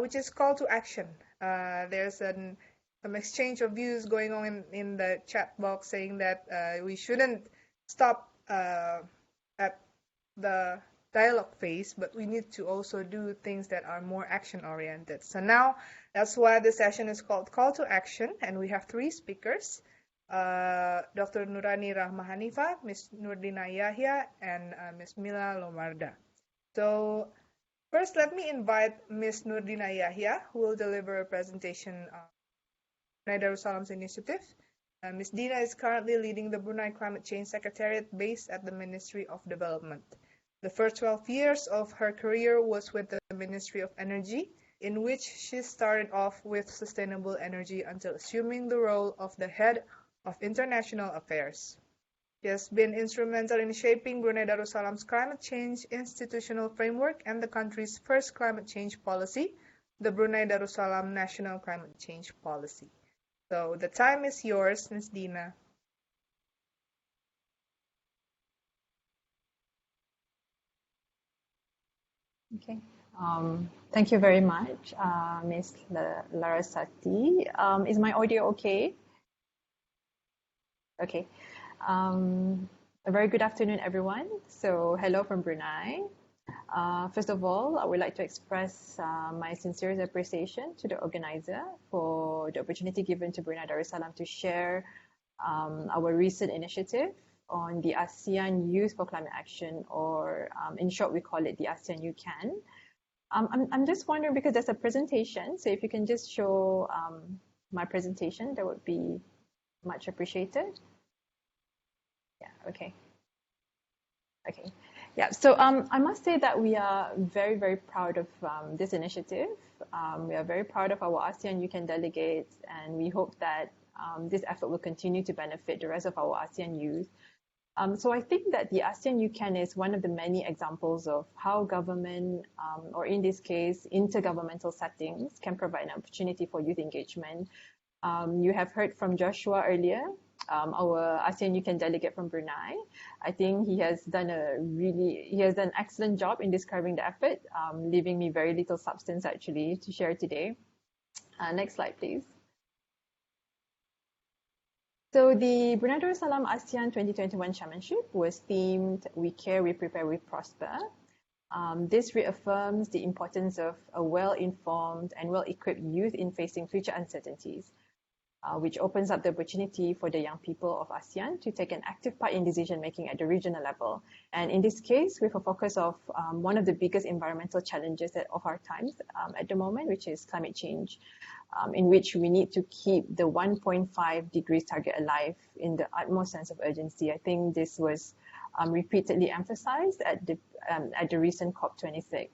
which is call to action. There's some exchange of views going on in the chat box saying that we shouldn't stop at the dialogue phase, but we need to also do things that are more action-oriented. So now that's why the session is called Call to Action, and we have 3 speakers, Dr. Nurani Rahma Hanifa, Ms. Nurdina Yahya, and Ms. Mila Lomarda. So first, let me invite Ms. Nurdina Yahya, who will deliver a presentation on Brunei Darussalam's initiative. Ms. Dina is currently leading the Brunei Climate Change Secretariat based at the Ministry of Development. The first 12 years of her career was with the Ministry of Energy, in which she started off with sustainable energy until assuming the role of the head of international affairs. He has been instrumental in shaping Brunei Darussalam's climate change institutional framework and the country's first climate change policy, the Brunei Darussalam National Climate Change Policy. So the time is yours, Ms. Dina. Okay. Thank you very much, Ms. Larasati. Is my audio okay? Okay. A very good afternoon, everyone. So, hello from Brunei. First of all, I would like to express my sincerest appreciation to the organizer for the opportunity given to Brunei Darussalam to share our recent initiative on the ASEAN Youth for Climate Action, or in short, we call it the ASEAN You Can. I'm just wondering, because there's a presentation, so if you can just show my presentation, that would be much appreciated. Yeah, okay. Okay. Yeah, so I must say that we are very, very proud of this initiative. We are very proud of our ASEAN You Can delegates, and we hope that this effort will continue to benefit the rest of our ASEAN youth. So I think that the ASEAN You Can is one of the many examples of how government, or in this case, intergovernmental settings, can provide an opportunity for youth engagement. You have heard from Joshua earlier, our ASEAN You Can delegate from Brunei. I think he has done an excellent job in describing the effort, leaving me very little substance actually to share today. Next slide, please. So the Brunei Darussalam ASEAN 2021 Chairmanship was themed "We Care, We Prepare, We Prosper." This reaffirms the importance of a well-informed and well-equipped youth in facing future uncertainties, which opens up the opportunity for the young people of ASEAN to take an active part in decision-making at the regional level. And in this case, with a focus of one of the biggest environmental challenges of our times at the moment, which is climate change, in which we need to keep the 1.5 degrees target alive in the utmost sense of urgency. I think this was repeatedly emphasized at the recent COP26.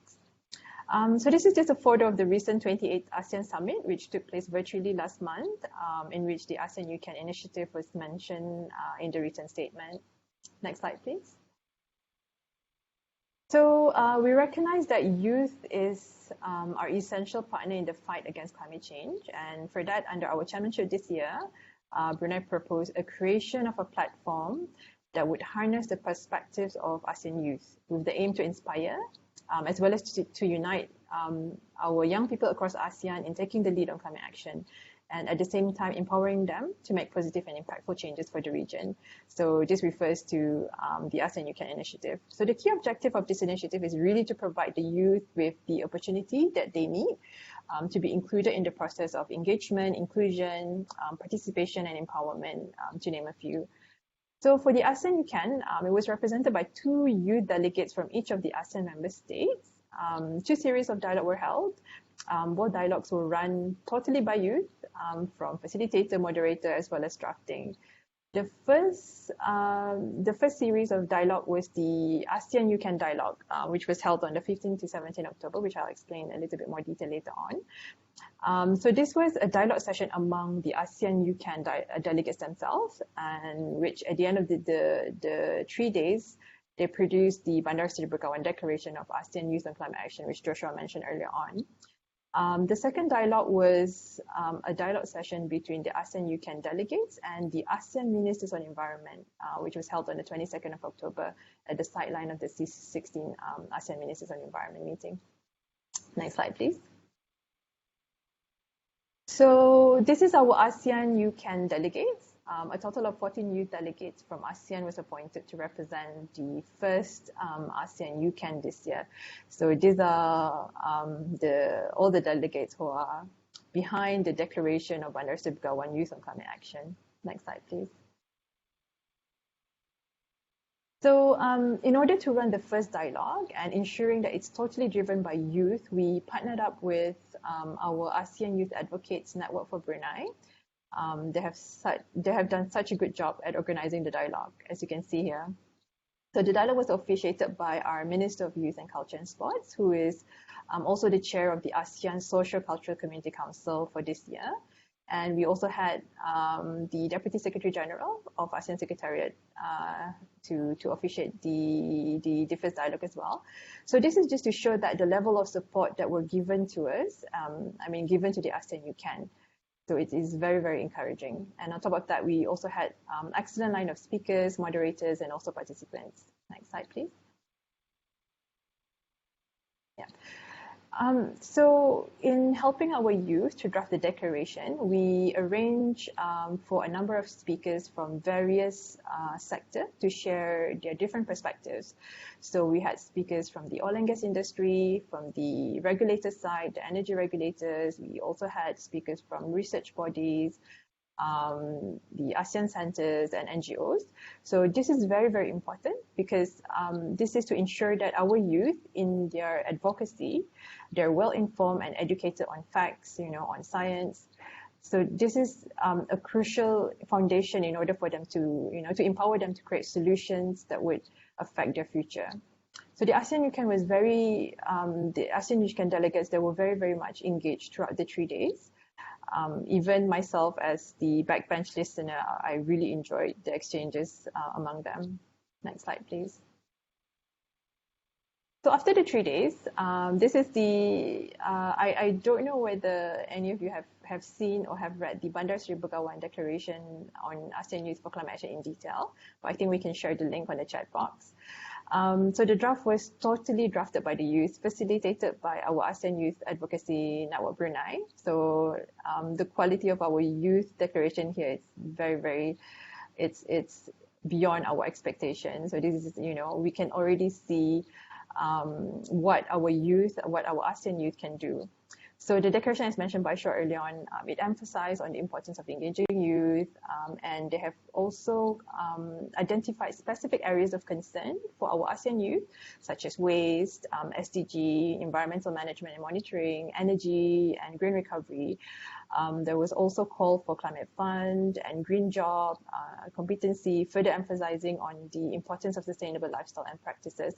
So this is just a photo of the recent 28th ASEAN Summit, which took place virtually last month, in which the ASEAN You Can initiative was mentioned in the written statement. Next slide, please. So we recognize that youth is our essential partner in the fight against climate change. And for that, under our chairmanship this year, Brunei proposed a creation of a platform that would harness the perspectives of ASEAN youth with the aim to inspire, as well as to unite our young people across ASEAN in taking the lead on climate action, and at the same time empowering them to make positive and impactful changes for the region. So this refers to the ASEAN You Can initiative. So the key objective of this initiative is really to provide the youth with the opportunity that they need to be included in the process of engagement, inclusion, participation, and empowerment, to name a few. So for the ASEAN You Can, it was represented by 2 youth delegates from each of the ASEAN member states. 2 series of dialogue were held. Both dialogues were run totally by youth, from facilitator, moderator, as well as drafting. The first series of dialogue was the ASEAN You Can dialogue, which was held on the 15th to 17th October, which I'll explain a little bit more detail later on. So this was a dialogue session among the ASEAN You Can delegates themselves, and which at the end of the 3 days, they produced the Bandar Seri Begawan Declaration of ASEAN Youth on Climate Action, which Joshua mentioned earlier on. The second dialogue was a dialogue session between the ASEAN You Can delegates and the ASEAN Ministers on Environment, which was held on the 22nd of October at the sideline of the C16 ASEAN Ministers on Environment meeting. Next slide, please. So this is our ASEAN You Can delegates. A total of 14 youth delegates from ASEAN was appointed to represent the first ASEAN You Can this year. So these are all the delegates who are behind the declaration of Bandar Seri Begawan Youth on Climate Action. Next slide, please. So in order to run the first dialogue and ensuring that it's totally driven by youth, we partnered up with our ASEAN Youth Advocates Network for Brunei. They have done such a good job at organizing the dialogue, as you can see here. So the dialogue was officiated by our Minister of Youth and Culture and Sports, who is also the chair of the ASEAN Social Cultural Community Council for this year. And we also had the Deputy Secretary General of ASEAN Secretariat to officiate the first dialogue as well. So this is just to show that the level of support that were given to us, given to the ASEAN Youth can. So it is very, very encouraging. And on top of that, we also had excellent line of speakers, moderators, and also participants. Next slide, please. Yeah. So in helping our youth to draft the declaration, we arrange for a number of speakers from various sectors to share their different perspectives. So we had speakers from the oil and gas industry, from the regulator side, the energy regulators. We also had speakers from research bodies, the ASEAN centers and NGOs. So this is very, very important because this is to ensure that our youth in their advocacy, they're well informed and educated on facts, on science. So this is a crucial foundation in order for them to, to empower them to create solutions that would affect their future. So the ASEAN Youth was the ASEAN Youth delegates, they were very, very much engaged throughout the 3 days. Even myself as the backbench listener, I really enjoyed the exchanges among them. Next slide, please. So after the 3 days, this is the, I don't know whether any of you have seen or have read the Bandar Seri Begawan Declaration on ASEAN Youth for Climate Action in detail, but I think we can share the link on the chat box. So the draft was totally drafted by the youth, facilitated by our ASEAN Youth Advocacy Network Brunei. So the quality of our youth declaration here is very, very, it's beyond our expectations. So this is, we can already see what our ASEAN youth can do. So the declaration, as mentioned by Shaw earlier on, it emphasized on the importance of engaging youth, and they have also identified specific areas of concern for our ASEAN youth, such as waste, SDG, environmental management and monitoring, energy, and green recovery. There was also call for climate fund and green job competency, further emphasizing on the importance of sustainable lifestyle and practices.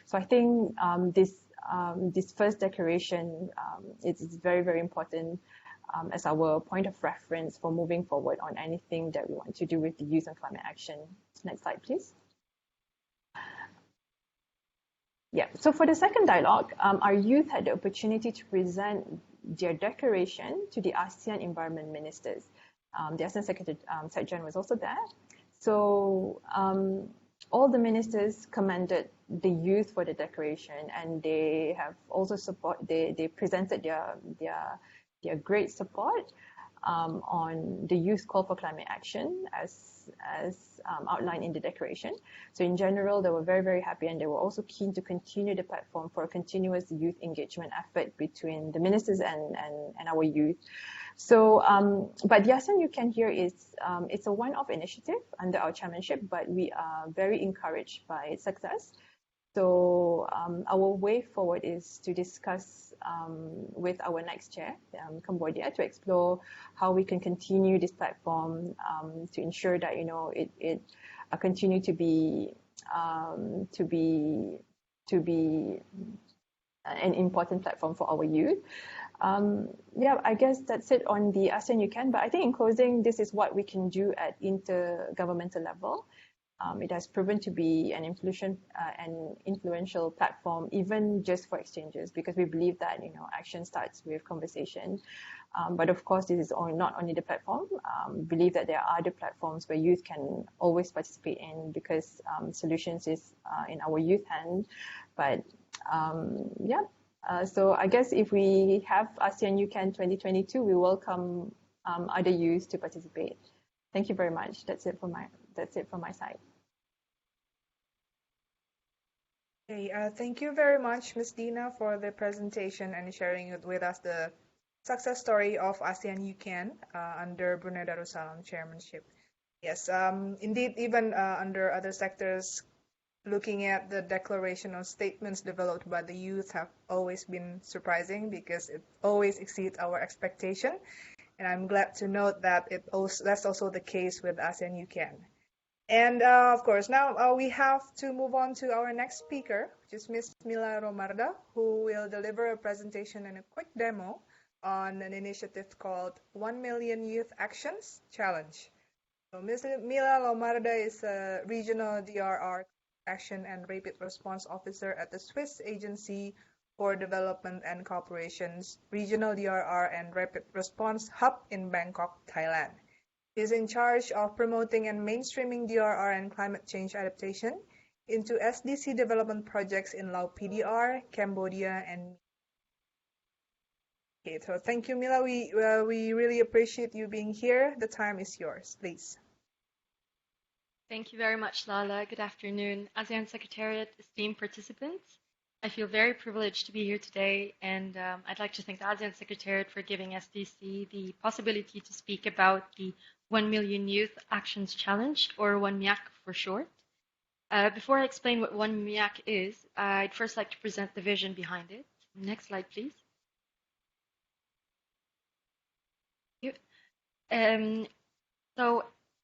So I think this first declaration is very, very important as our point of reference for moving forward on anything that we want to do with the youth and climate action. Next slide, please. Yeah, so for the second dialogue, our youth had the opportunity to present their declaration to the ASEAN Environment Ministers. The ASEAN Secretary Checkin was also there. So all the ministers commended the youth for the declaration, and they have also they presented their great support on the youth call for climate action as outlined in the declaration. So in general, they were very, very happy, and they were also keen to continue the platform for a continuous youth engagement effort between the ministers and our youth. So, but the ASEAN Youth Can here is, it's a one-off initiative under our chairmanship, but we are very encouraged by its success. So our way forward is to discuss with our next chair, Cambodia, to explore how we can continue this platform to ensure that it continue to be an important platform for our youth. Yeah, I guess that's it on the ASEAN Youth Can. But I think in closing, this is what we can do at intergovernmental level. It has proven to be an influential platform, even just for exchanges, because we believe that action starts with conversation. But of course, this is not only the platform. Believe that there are other platforms where youth can always participate in, because solutions is in our youth hand. But yeah, so I guess if we have ASEAN Youth Can 2022, we welcome other youth to participate. Thank you very much. That's it from my side. Okay, thank you very much, Ms. Dina, for the presentation and sharing with us the success story of ASEAN Youth Can under Brunei Darussalam chairmanship. Yes, indeed, even under other sectors, looking at the declaration or statements developed by the youth have always been surprising, because it always exceeds our expectation. And I'm glad to note that that's also the case with ASEAN Youth Can. And of course, now we have to move on to our next speaker, which is Ms. Mila Romarda, who will deliver a presentation and a quick demo on an initiative called 1 Million Youth Actions Challenge. So Ms. Mila Lomarda is a regional DRR Action and Rapid Response Officer at the Swiss Agency for Development and Cooperation's Regional DRR and Rapid Response Hub in Bangkok, Thailand. She is in charge of promoting and mainstreaming DRR and climate change adaptation into SDC development projects in Laos PDR, Cambodia, and Okay, so thank you, Mila. We really appreciate you being here. The time is yours, please. Thank you very much, Lala. Good afternoon. ASEAN Secretariat, esteemed participants. I feel very privileged to be here today, and I'd like to thank the ASEAN Secretariat for giving SDC the possibility to speak about the 1 Million Youth Actions Challenge, or 1MYAC for short. Before I explain what 1MYAC is, I'd first like to present the vision behind it. Next slide, please.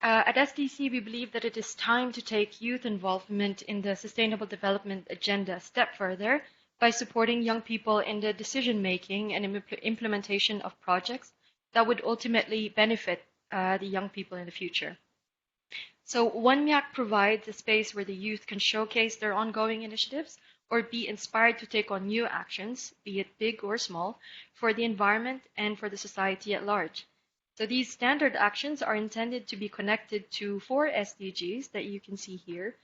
At SDC, we believe that it is time to take youth involvement in the Sustainable Development Agenda a step further by supporting young people in the decision-making and implementation of projects that would ultimately benefit the young people in the future. So 1MYAC provides a space where the youth can showcase their ongoing initiatives or be inspired to take on new actions, be it big or small, for the environment and for the society at large. So these standard actions are intended to be connected to 4 SDGs that you can see here: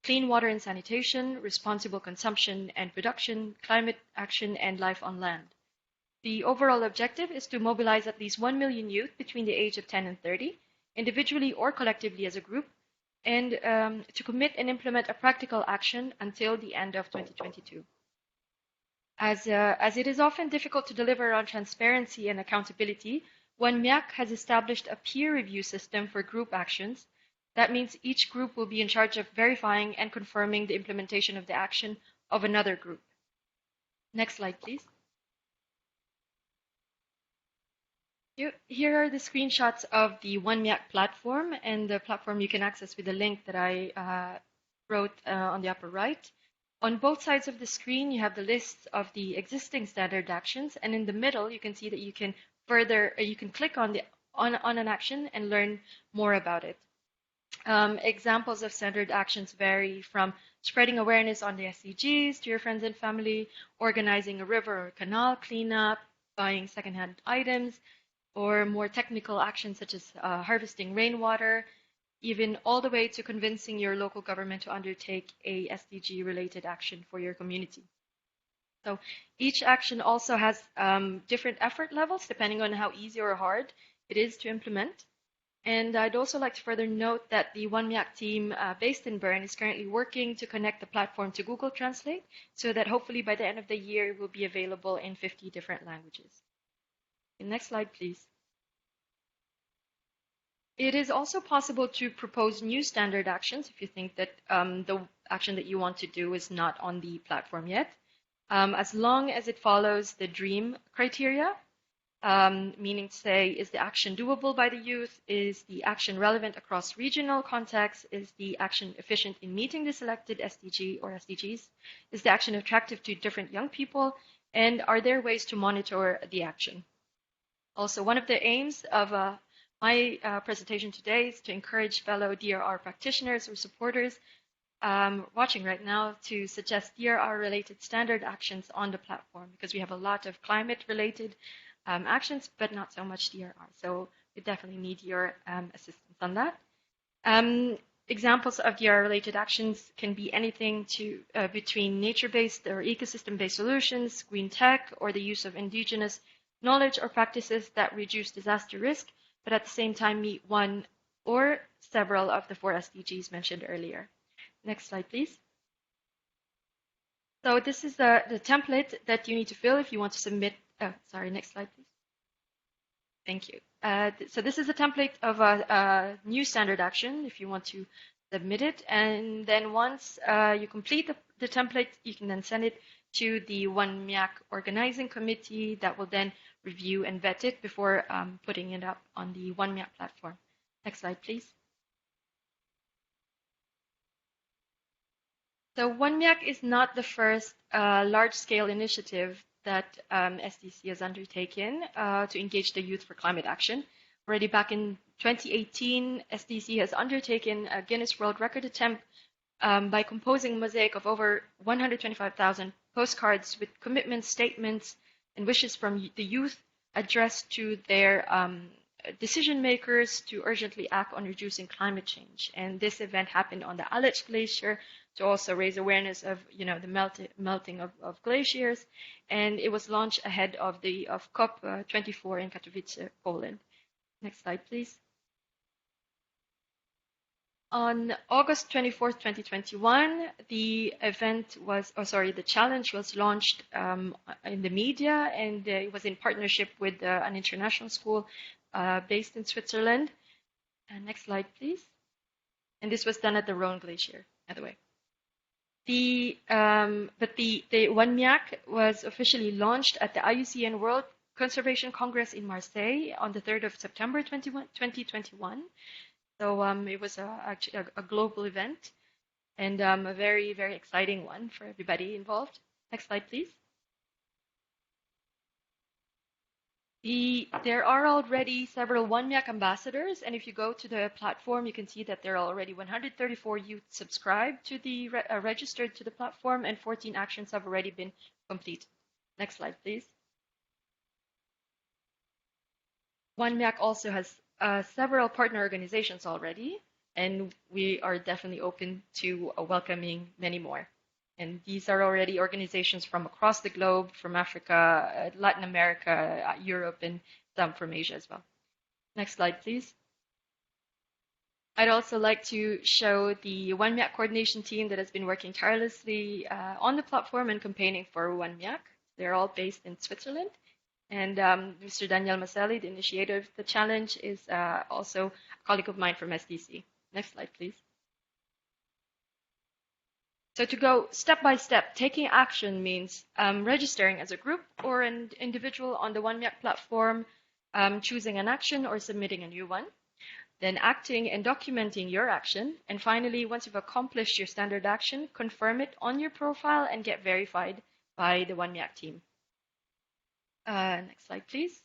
clean water and sanitation, responsible consumption and production, climate action, and life on land. The overall objective is to mobilize at least 1 million youth between the age of 10 and 30, individually or collectively as a group, and to commit and implement a practical action until the end of 2022. As it is often difficult to deliver on transparency and accountability, 1MYAC has established a peer review system for group actions. That means each group will be in charge of verifying and confirming the implementation of the action of another group. Next slide, please. Here are the screenshots of the 1MYAC platform, and the platform you can access with the link that I wrote on the upper right. On both sides of the screen, you have the lists of the existing standard actions, and in the middle, you can see that you can click on an action and learn more about it. Examples of standard actions vary from spreading awareness on the SDGs to your friends and family, organizing a river or canal cleanup, buying secondhand items, or more technical actions such as harvesting rainwater, even all the way to convincing your local government to undertake a SDG-related action for your community. So each action also has different effort levels depending on how easy or hard it is to implement. And I'd also like to further note that the 1MYAC team based in Bern is currently working to connect the platform to Google Translate so that hopefully by the end of the year it will be available in 50 different languages. Next slide, please. It is also possible to propose new standard actions if you think that the action that you want to do is not on the platform yet. As long as it follows the DREAM criteria, meaning to say, is the action doable by the youth? Is the action relevant across regional contexts? Is the action efficient in meeting the selected SDG or SDGs? Is the action attractive to different young people? And are there ways to monitor the action? Also, one of the aims of my presentation today is to encourage fellow DRR practitioners or supporters watching right now to suggest DRR-related standard actions on the platform, because we have a lot of climate-related actions, but not so much DRR. So we definitely need your assistance on that. Examples of DRR-related actions can be anything between nature-based or ecosystem-based solutions, green tech, or the use of indigenous knowledge or practices that reduce disaster risk, but at the same time meet one or several of the 4 SDGs mentioned earlier. Next slide, please. So this is the template that you need to fill if you want to submit. Sorry, next slide, please. Thank you. So this is a template of a new standard action if you want to submit it. And then once you complete the template, you can then send it to the 1MYAC organizing committee that will then review and vet it before putting it up on the 1MYAC platform. Next slide, please. So 1MYAC is not the first large-scale initiative that SDC has undertaken to engage the youth for climate action. Already back in 2018, SDC has undertaken a Guinness World Record attempt by composing a mosaic of over 125,000 postcards with commitments, statements, and wishes from the youth addressed to their decision makers to urgently act on reducing climate change. And this event happened on the Aletsch Glacier to also raise awareness of the melting of glaciers, and it was launched ahead of COP24 in Katowice, Poland. Next slide, please. On August 24th, 2021, the challenge was launched in the media, and it was in partnership with an international school based in Switzerland. Next slide, please. And this was done at the Rhone Glacier, by the way. The WANMIAC was officially launched at the IUCN World Conservation Congress in Marseille on the 3rd of September 2021. So it was actually a global event, and a very, very exciting one for everybody involved. Next slide, please. There are already several WANMIAC ambassadors, and if you go to the platform, you can see that there are already 134 youth subscribed to the registered to the platform, and 14 actions have already been completed. Next slide, please. WANMIAC also has several partner organizations already, and we are definitely open to welcoming many more. And these are already organizations from across the globe, from Africa, Latin America, Europe, and some from Asia as well. Next slide, please. I'd also like to show the WANMIAC coordination team that has been working tirelessly on the platform and campaigning for WANMIAC. They're all based in Switzerland. And Mr. Daniel Maselli, the initiator of the challenge, is also a colleague of mine from SDC. Next slide, please. So to go step by step, taking action means registering as a group or an individual on the WANMIAC platform, choosing an action or submitting a new one, then acting and documenting your action. And finally, once you've accomplished your standard action, confirm it on your profile and get verified by the WANMIAC team. Next slide, please.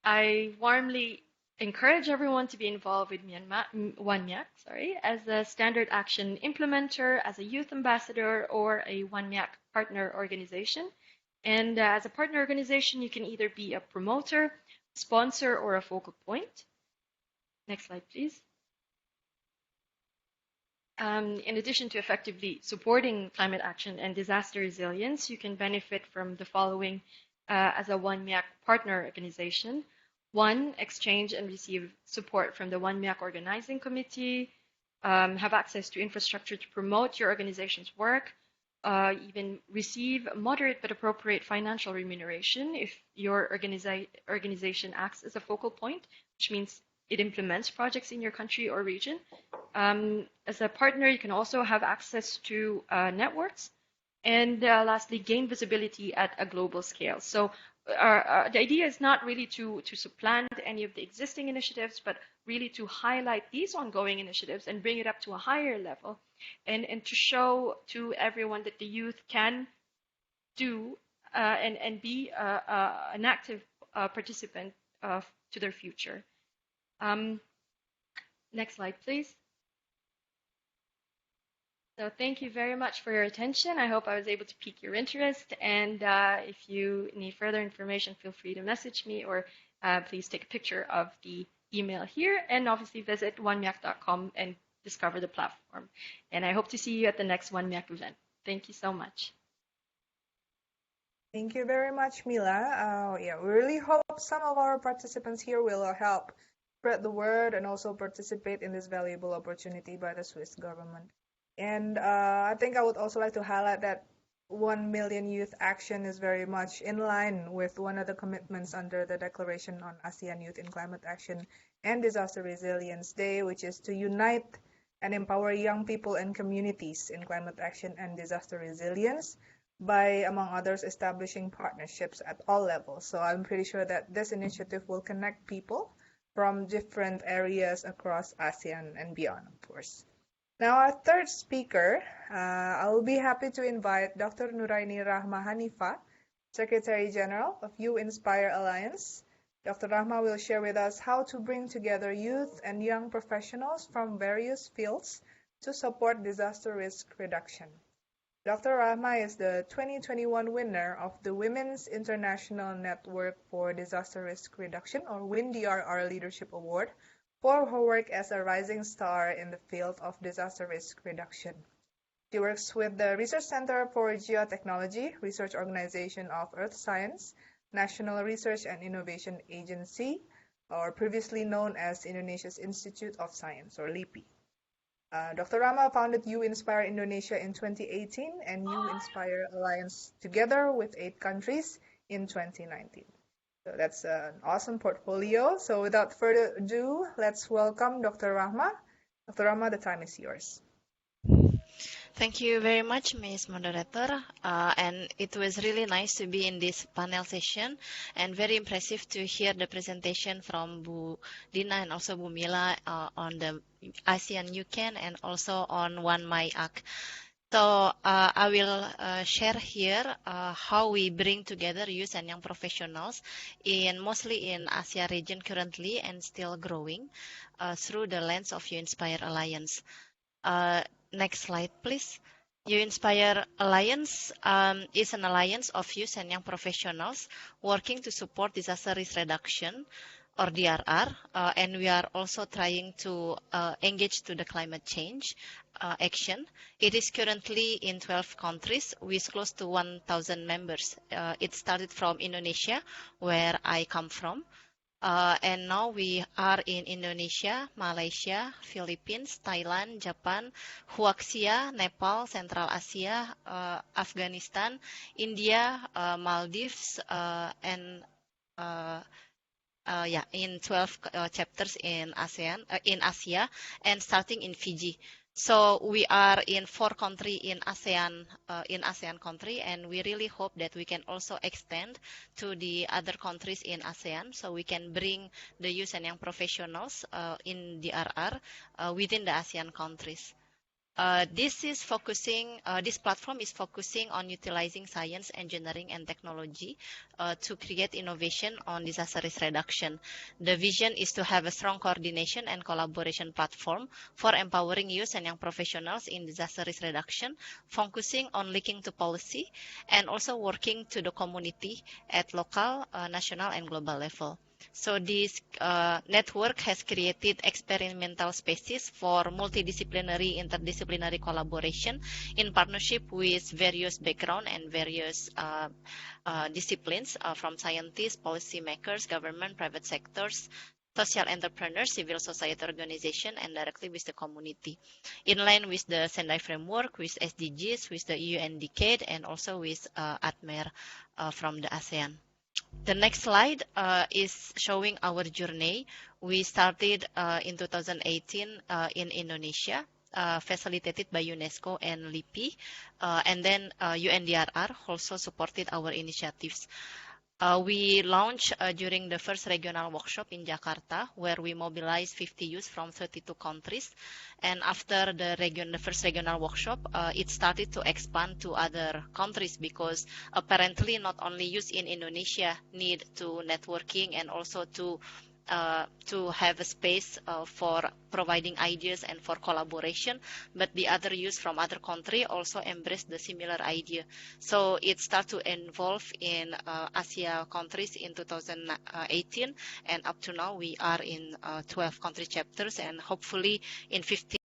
I warmly encourage everyone to be involved with WANMIAC, as a standard action implementer, as a youth ambassador, or a WANMIAC partner organization. And as a partner organization, you can either be a promoter, sponsor, or a focal point. Next slide, please. In addition to effectively supporting climate action and disaster resilience, you can benefit from the following as a WANMIAC partner organization. 1, exchange and receive support from the WANMIAC organizing committee, have access to infrastructure to promote your organization's work, even receive moderate but appropriate financial remuneration if your organization acts as a focal point, which means it implements projects in your country or region. As a partner, you can also have access to networks, and lastly, gain visibility at a global scale. So the idea is not really to supplant any of the existing initiatives, but really to highlight these ongoing initiatives and bring it up to a higher level, and to show to everyone that the youth can do and be an active participant to their future. Next slide, please. So thank you very much for your attention. I hope I was able to pique your interest. And if you need further information, feel free to message me, or please take a picture of the email here, and obviously visit wanmiac.com and discover the platform. And I hope to see you at the next WANMIAC event. Thank you so much. Thank you very much, Mila. Yeah, we really hope some of our participants here will help spread the word and also participate in this valuable opportunity by the Swiss government. And I think I would also like to highlight that 1 million youth action is very much in line with one of the commitments under the Declaration on ASEAN Youth in Climate Action and Disaster Resilience Day, which is to unite and empower young people and communities in climate action and disaster resilience by, among others, establishing partnerships at all levels. So I'm pretty sure that this initiative will connect people from different areas across ASEAN and beyond, of course. Now, our third speaker, I will be happy to invite Dr. Nuraini Rahma Hanifa, Secretary General of You Inspire Alliance. Dr. Rahma will share with us how to bring together youth and young professionals from various fields to support disaster risk reduction. Dr. Rahma is the 2021 winner of the Women's International Network for Disaster Risk Reduction, or WIN-DRR Leadership Award, for her work as a rising star in the field of disaster risk reduction. She works with the Research Center for Geotechnology, Research Organization of Earth Science, National Research and Innovation Agency, or previously known as Indonesia's Institute of Science, or LIPI. Dr. Rahma founded You Inspire Indonesia in 2018 and You Inspire Alliance together with 8 countries in 2019. So that's an awesome portfolio. So without further ado, let's welcome Dr. Rahma. Dr. Rahma, the time is yours. Thank you very much, Ms. Moderator. And it was really nice to be in this panel session and very impressive to hear the presentation from Bu Dina and also Bu Mila on the ASEAN Youth and also on One My Act. So I will share here how we bring together youth and young professionals mostly in Asia region currently and still growing through the lens of You Inspire Alliance. Next slide, please. You Inspire Alliance is an alliance of youth and young professionals working to support disaster risk reduction, or DRR, and we are also trying to engage to the climate change action. It is currently in 12 countries with close to 1,000 members. It started from Indonesia, where I come from. And now we are in Indonesia, Malaysia, Philippines, Thailand, Japan, Huaxia, Nepal, Central Asia, Afghanistan, India, Maldives, and in 12 chapters in Asia, and starting in Fiji. So we are in 4 countries in ASEAN country, and we really hope that we can also extend to the other countries in ASEAN, so we can bring the youth and young professionals in DRR within the ASEAN countries. This platform is focusing on utilizing science, engineering, and technology to create innovation on disaster risk reduction. The vision is to have a strong coordination and collaboration platform for empowering youth and young professionals in disaster risk reduction, focusing on linking to policy, and also working to the community at local, national, and global level. So this network has created experimental spaces for multidisciplinary, interdisciplinary collaboration in partnership with various backgrounds and various disciplines from scientists, policymakers, government, private sectors, social entrepreneurs, civil society organization, and directly with the community. In line with the Sendai framework, with SDGs, with the UN Decade, and also with ADMER from the ASEAN. The next slide is showing our journey. We started in 2018 in Indonesia, facilitated by UNESCO and LIPI, and then UNDRR also supported our initiatives. We launched during the first regional workshop in Jakarta, where we mobilized 50 youth from 32 countries. And after the first regional workshop, it started to expand to other countries because apparently not only youth in Indonesia need to networking and also to have a space for providing ideas and for collaboration, but the other youth from other country also embrace the similar idea. So it started to involve in Asia countries in 2018, and up to now we are in 12 country chapters, and hopefully in 15